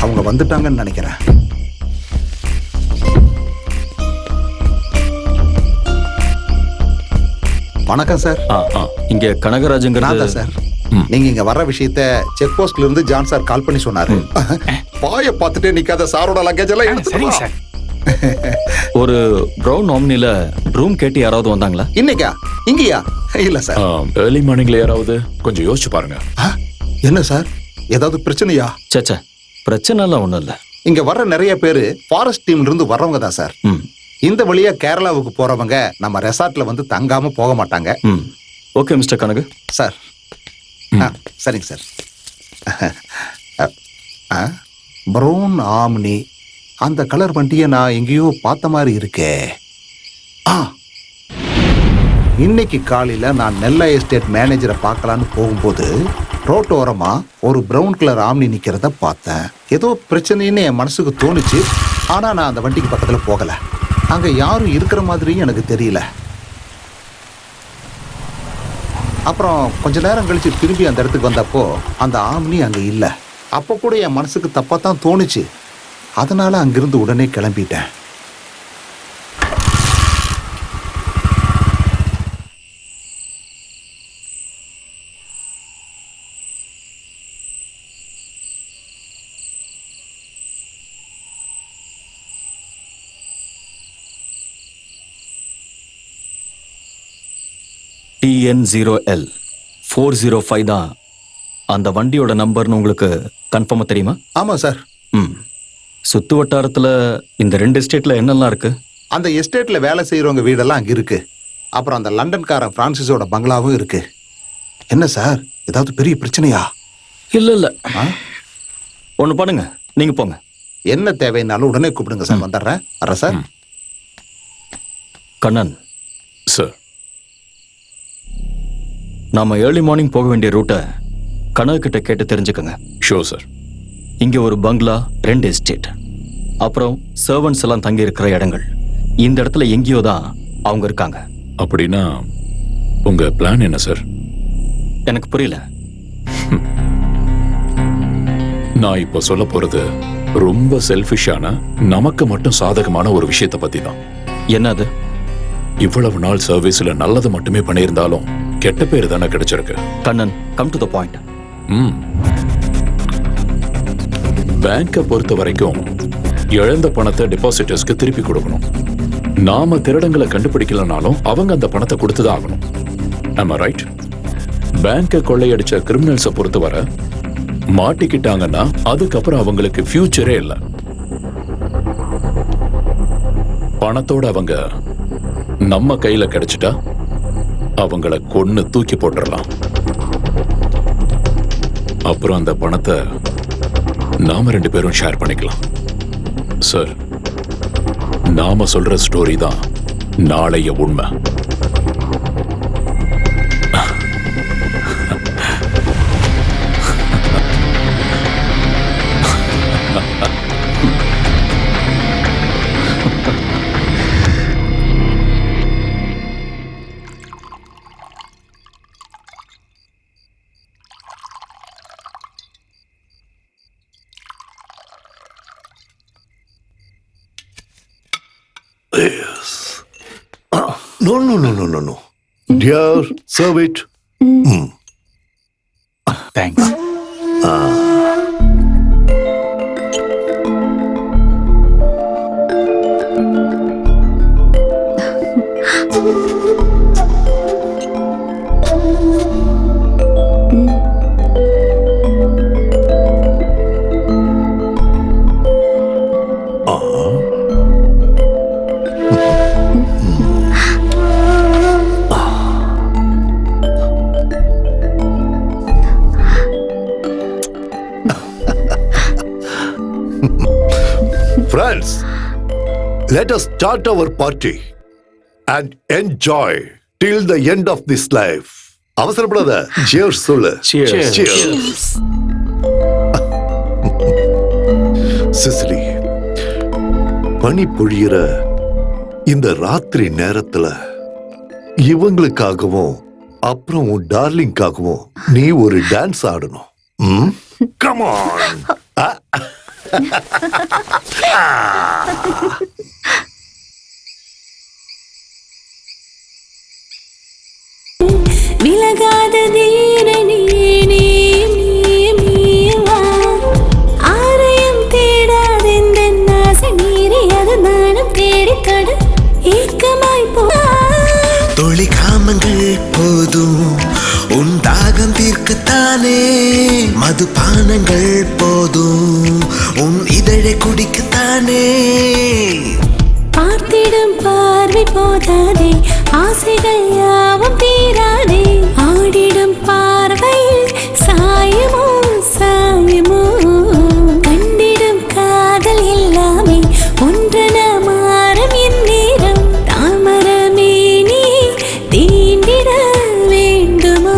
அவங்க வந்துட்டாங்கன்னு நினைக்கிறேன். வணக்கம் சார்.
இங்க கனகராஜுங்கிறது
சார். நீங்க இங்க வர்ற விஷயத்த செக் போஸ்ட்ல இருந்து ஜான் சார் கால் பண்ணி சொன்னாரு. பாய பார்த்துட்டே நிக்காத, சாரோட லக்கேஜ் எல்லாம் எடுத்துறீங்க சார்.
ஒரு பிரவுன் ஆம்னில ரூம் கேட்டு யாராவது வந்தாங்களா
இன்னைக்கா? இங்கயா? இல்ல சார்.
ஏர்லி மார்னிங்ல யாராவது கொஞ்சம் யோசிச்சு பாருங்க.
என்ன சார், ஏதாவது பிரச்சனையா?
சேச்சே, பிரச்சனை எல்லாம் ஒண்ணும் இல்ல.
இங்க வர்ற நிறைய பேரு ஃபாரஸ்ட் டீம்ல இருந்து வர்றவங்க தான் சார். இந்த வழியா கேரளாவுக்கு போறவங்க நம்ம ரெசார்ட்ல வந்து தங்காம போக மாட்டாங்க.
Okay mister Kanagu.
சார் சரிங்க சார். ப்ரௌன் ஆம்னி, அந்த கலர் வண்டியை நான் எங்கேயோ பார்த்த மாதிரி இருக்கே. இன்னைக்கு காலையில நான் நெல்லை எஸ்டேட் மேனேஜரை பார்க்கலான்னு போகும்போது ரோட்டோரமா ஒரு ப்ரௌன் கலர் ஆம்னி நிக்கிறத பார்த்தேன். ஏதோ பிரச்சனைன்னு என் மனசுக்கு தோணுச்சு. ஆனா நான் அந்த வண்டிக்கு பக்கத்துல போகல. அங்க யாரும் இருக்கிற மாதிரியும் எனக்கு தெரியல. அப்புறம் கொஞ்ச நேரம் கழிச்சு திரும்பி அந்த இடத்துக்கு வந்தப்போ அந்த ஆம்னி அங்க இல்ல. அப்போ கூட என் மனசுக்கு தப்பா தான் தோணுச்சு. அதனால அங்கிருந்து உடனே கிளம்பிட்டேன்.
TN0L 405 தான் அந்த வண்டியோட நம்பர்னு உங்களுக்கு கன்ஃபார்மா தெரியுமா?
ஆமா சார்.
சுத்து வட்டாரத்துல இந்த 2 எஸ்டேட்ல என்னெல்லாம் இருக்கு?
அந்த எஸ்டேட்ல வேலை செய்யறவங்க வீடெல்லாம் அங்க இருக்கு. அப்புறம் அந்த லண்டன்காரன் பிரான்சிஸோட பங்களாவும் இருக்கு. என்ன சார், ஏதாவது பெரிய பிரச்சனையா?
இல்ல ஒண்ணு பண்ணுங்க, நீங்க போங்க.
என்ன தேவைன்னாலும் உடனே கூப்பிடுங்க சார். வந்துடுறேன். வரேன் சார்.
கண்ணன்
சார்,
நாம ஏர்லி மார்னிங் போக வேண்டிய ரூட்டை கனகு கிட்ட கேட்டு தெரிஞ்சுக்கோங்க.
Sure sir.
இங்க ஒரு பங்களா, 2 எஸ்டேட், அப்புறம் சர்வன்ட்ஸ் எல்லாம் தங்கி இருக்கிற இடங்கள். இந்த இடத்துல எங்கேயோ தான் அவங்க இருக்காங்க.
அப்படின்னா உங்க பிளான் என்ன சார்?
எனக்கு புரியல.
நான் இப்போ சொல்ல போறது ரொம்ப செல்ஃபிஷான, நமக்கு மட்டும் சாதகமான ஒரு விஷயத்தை பத்தி தான்.
என்னது?
இவ்வளவு நாள் சர்வீஸ்ல நல்லது மட்டுமே பண்ணியிருந்தாலும் கெட்ட பேர் தானே கிடைச்சிருக்கு.
Kannan, come to the point.
பேங்கை பொறுத்த வரைக்கும் இழந்த பணத்தை டெபாசிட்டர்ஸ்க்கு திருப்பி கொடுக்கணும். நாம திருடங்களை கண்டுபிடிக்கலனாலும் அவங்க அந்த பணத்தை கொடுத்துதான் ஆகணும். ஆமா ரைட். பேங்கை கொள்ளையடிச்ச கிரிமினல்ஸை பொறுத்தவரை மாட்டிக்கிட்டாங்கன்னா அதுக்கப்புறம் அவங்களுக்கு ஃபியூச்சரே இல்லை. பணத்தோட அவங்க நம்ம கையில கிடைச்சிட்டா அவங்கள கொன்னு தூக்கி போட்டுடலாம். அப்புறம் அந்த பணத்தை நாம 2 பேரும் ஷேர் பண்ணிக்கலாம். சார், நாம சொல்ற ஸ்டோரி தான் நாளைய உண்மை.
Yes. No. Dear, serve it.
Thanks.
Friends, let us start our party and enjoy till the end of this life. அவசரப்படாத. Cheers சொல்லு. Cheers. சிசிலி, பனி பொழியிற இந்த ராத்திரி நேரத்துல இவங்களுக்காகவும் அப்புறம் உன் டார்லிங்காகவும் நீ ஒரு டான்ஸ் ஆடணும். Come on.
விலகாத தீரணி ஆரையும் தேடாதெந்த ஆசை மீறி அது நானும் தேடிக்கட ஏக்கமாய் போ.
தொழி காமங்கள் போதும் உன் தாகம் தீர்க்கத்தானே, மதுபானங்கள் போதும் உன் இதழை குடிக்கத்தானே.
பார்த்திடும் பார்வை போதாதே, ஆசைகள் யாவும் தீராதே. ஆடிடும் பார்வையில் சாயமோ சாயமோ, கண்டிடும் காதல் எல்லாமே ஒன்றன மாறும் என் நேரம். தாமரமே நீ தீண்டிட வேண்டுமோ?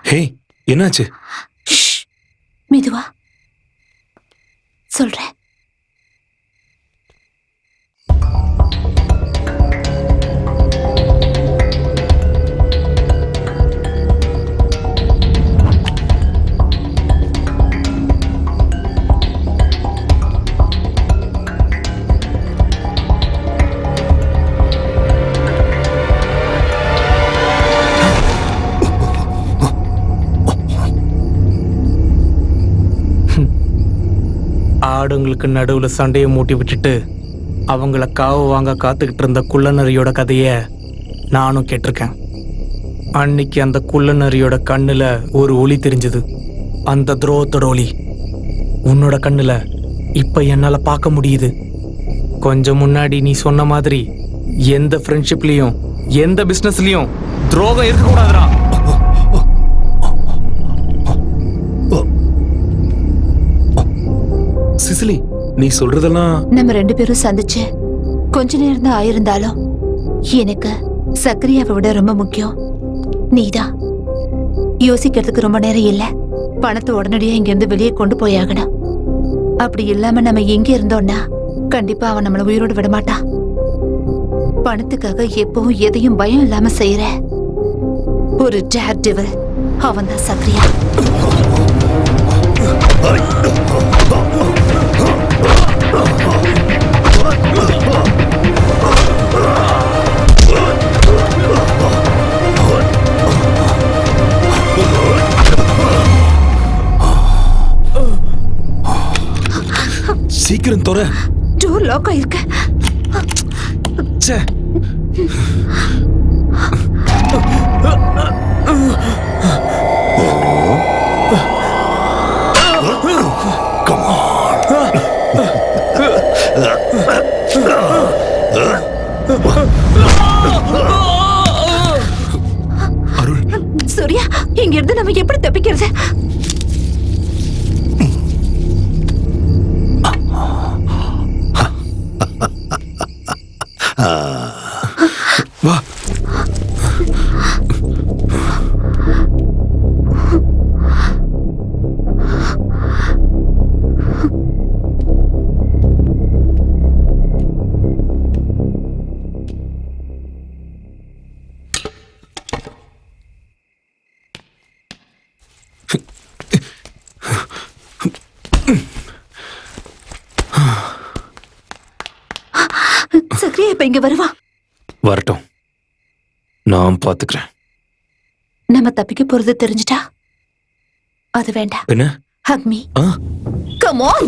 ஹே, என்னாச்சு?
மெதுவா சொல்றேன்.
ஆடுங்களுக்கு நடுவுல சண்டையை மூட்டி விட்டுட்டு அவங்கள காவு வாங்க காத்துக்கிட்டு இருந்த குள்ளநரியோட கதைய நானும் கேட்டிருக்கேன். அன்னைக்கு அந்த குள்ளநரியோட கண்ணுல ஒரு ஒளி தெரிஞ்சது, அந்த துரோகத்தோட ஒளி. உன்னோட கண்ணுல இப்ப என்னால பார்க்க முடியுது. கொஞ்சம் முன்னாடி நீ சொன்ன மாதிரி எந்த ஃப்ரெண்ட்ஷிப்லயும் எந்த பிசினஸ்லயும் துரோகம் இருக்கக்கூடாதுடா.
சிசிலி, நீ சொல்றதெல்லாம்
நம்ம 2 பேரும் சந்திச்சு கொஞ்ச நேரம் தான் ஆயிருந்தாலும் எனக்கு சக்கரியாவை விட ரொம்ப முக்கியம் நீதான். யோசிக்கிறதுக்கு ரொம்ப நேரம் இல்ல. பணத்தை உடனடியா இங்க இருந்து வெளியே கொண்டு போயாகணும். அப்படி இல்லாம நம்ம எங்க இருந்தோம்னா கண்டிப்பா அவன் நம்மள உயிரோடு விட மாட்டான். பணத்துக்காக எப்பவும் எதையும் பயம் இல்லாம செய்யற ஒரு டேர் டெவில் அவன் தான் சக்ரியா.
சீக்கிரம் தொற.
டோர் லாக் ஆயிருக்கு.
ச்சே.
சூர்யா, இங்க இருந்து நம்ம எப்படி தப்பிக்கிறது?
வா.
சக்ரியா இப்ப இங்க வருவா.
வரட்டும், நான் பாத்துக்கிறேன்.
நம்ம தப்பிக்க போறது தெரிஞ்சிட்டா அது வேண்டாம்.
என்ன?
Hug me. Come on.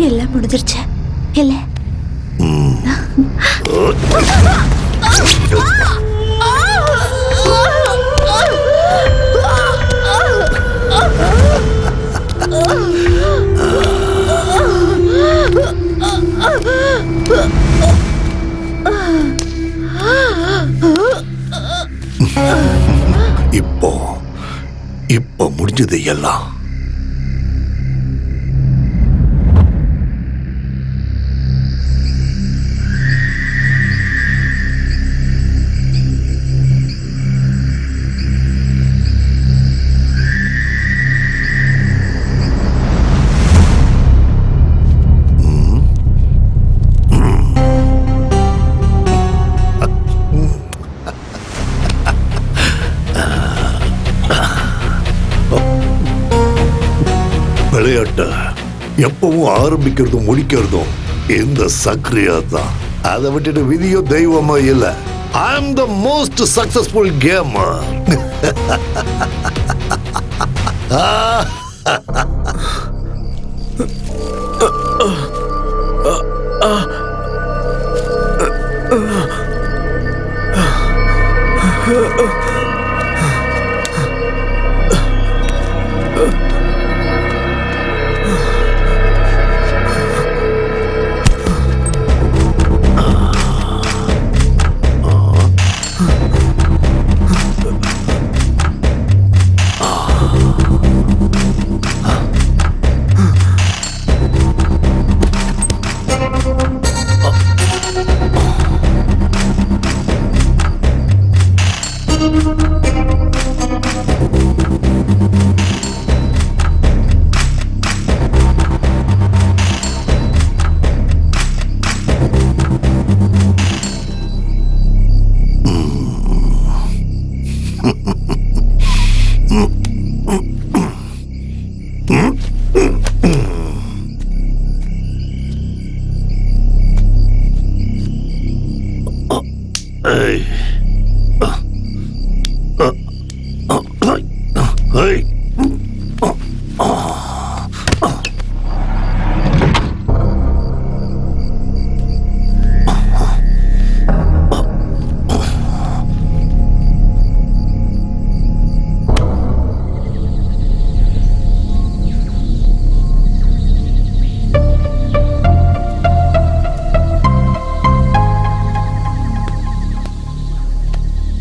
எல்லாம் முடிஞ்சிருச்சு இல்ல?
இப்போ முடிஞ்சது எல்லாம். விளையாட்ட எப்பவும் ஆரம்பிக்கிறதும் முடிக்கிறதும் இந்த சக்ரியா தான். அதை விட்டுட்டு விதியோ தெய்வமோ இல்ல. I am the most successful gamer.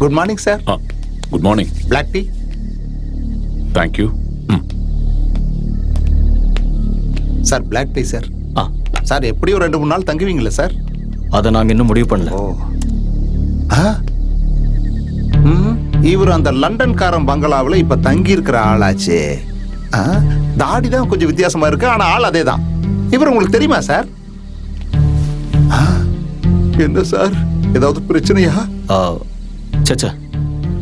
Good morning sir.
Good morning.
Black tea.
Thank you.
Sir black tea sir. Sir எப்படி ஒரு 2-3 நாள் தங்குவீங்களா சார்?
அதை நாங்கள் இன்னும் முடிவு பண்ணல.
இவர் அந்த லண்டன்காரன் பங்களாவில் இப்ப தங்கி இருக்கிற ஆளாச்சு. தாடி தான் கொஞ்சம் வித்தியாசமா இருக்கு, ஆனா ஆள் அதே தான். இவர் உங்களுக்கு தெரியுமா சார்? என்ன சார், ஏதாவது பிரச்சனையா?
சச்சா,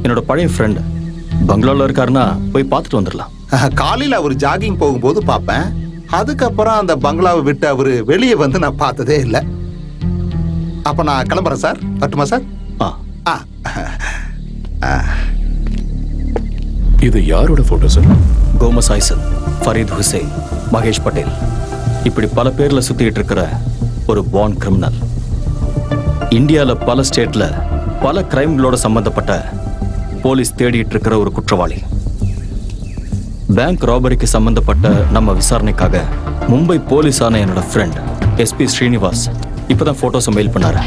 என்னோட பழைய ஃப்ரெண்ட் பங்களாவில் இருக்காருன்னா போய் பார்த்துட்டு வந்துடலாம்.
காலையில் அவர் ஜாகிங் போகும்போது பார்ப்பேன். அதுக்கப்புறம் அந்த பங்களாவை விட்டு அவரு வெளியே வந்து நான் பார்த்ததே இல்லை. அப்ப நான் கிளம்புறேன் சார். வரட்டுமா சார்?
இது யாரோட போட்டோ சார்?
கோமஸ் ஐசல், ஃபரீத் ஹுசைன், மகேஷ் பட்டேல், இப்படி பல பேர்ல சுத்திட்டு இருக்கிற ஒரு பான் கிரிமினல். இந்தியாவில் பல ஸ்டேட்ல பல கிரைம்களோட சம்பந்தப்பட்ட போலீஸ் தேடிட்டு இருக்கிற ஒரு குற்றவாளி. பேங்க் ராபரிக்கு சம்பந்தப்பட்ட நம்ம விசாரணைக்காக மும்பை போலீஸான என்னோட ஃப்ரெண்ட் SP ஸ்ரீனிவாஸ் இப்பதான் போட்டோஸை மெயில் பண்ணாரு.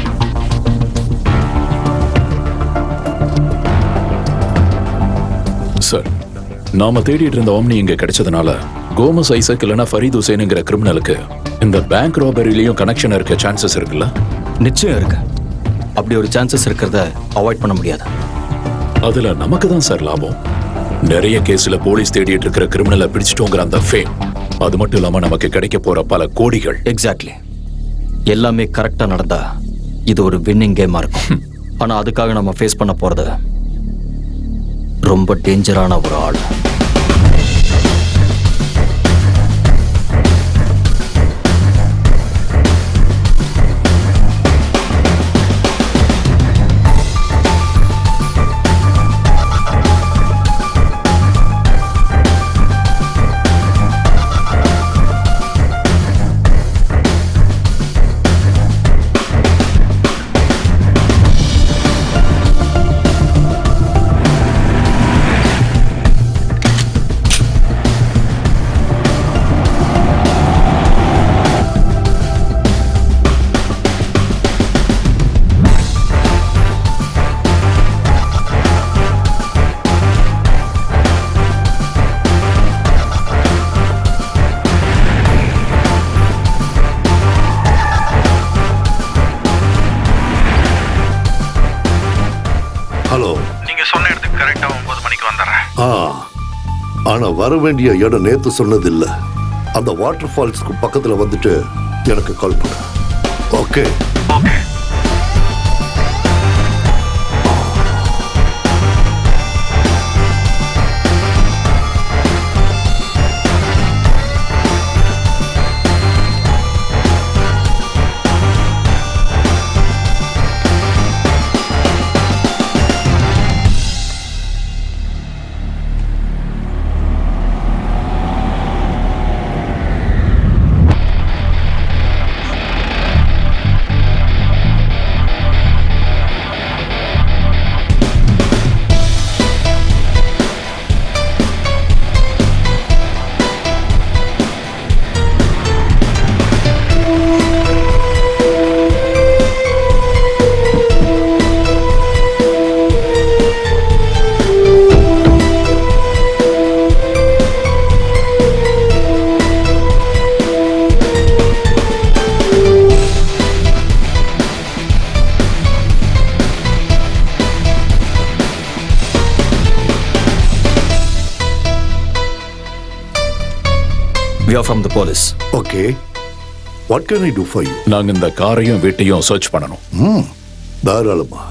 சார், நாம தேடிட்டு இருந்த ஓம்னி இங்க கிடைச்சதுனால கோமஸ் ஐசக் இல்லைன்னா ஃபரீத் ஹுசைனுங்கிற கிரிமினலுக்கு இந்த பேங்க் ராபரிலையும் கனெக்ஷன் இருக்க சான்சஸ் இருக்குல்ல?
நிச்சயம் இருக்கு. அப்படி ஒரு சான்சஸ் இருக்கிறத அவாய்ட் பண்ண முடியாது.
அதுல நமக்கு தான் சார் லாபம். நிறைய கேஸ்ல போலீஸ் தேடிட்டு இருக்கிற கிரிமினலை பிடிச்சிட்டோங்கிற அந்த ஃபேம், அது மட்டும் இல்லாம நமக்கு கிடைக்க போற பல கோடிகள்.
எக்ஸாக்ட்லி. எல்லாமே கரெக்டா நடந்தா இது ஒரு வின்னிங் கேமா இருக்கும். ஆனா அதுக்காக நம்ம ஃபேஸ் பண்ண போறது ரொம்ப டேஞ்சரான ஒரு ஆள்.
ஆனா வர வேண்டிய இடம் நேத்து சொன்னதில்ல. அந்த வாட்டர் ஃபால்ஸ்க்கு பக்கத்துல வந்துட்டு எனக்கு கால் பண்ணு. Okay.
We are from the police.
Okay. What can I do for you?
நாங்க இந்த காரையும் வீட்டையும் சர்ச் பண்ணணும்.
தாராளமா.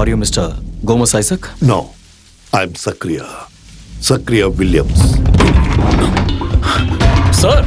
Are you Mr. Gomez Isaac?
No. I'm Sakriya. Sakriya Williams.
Sir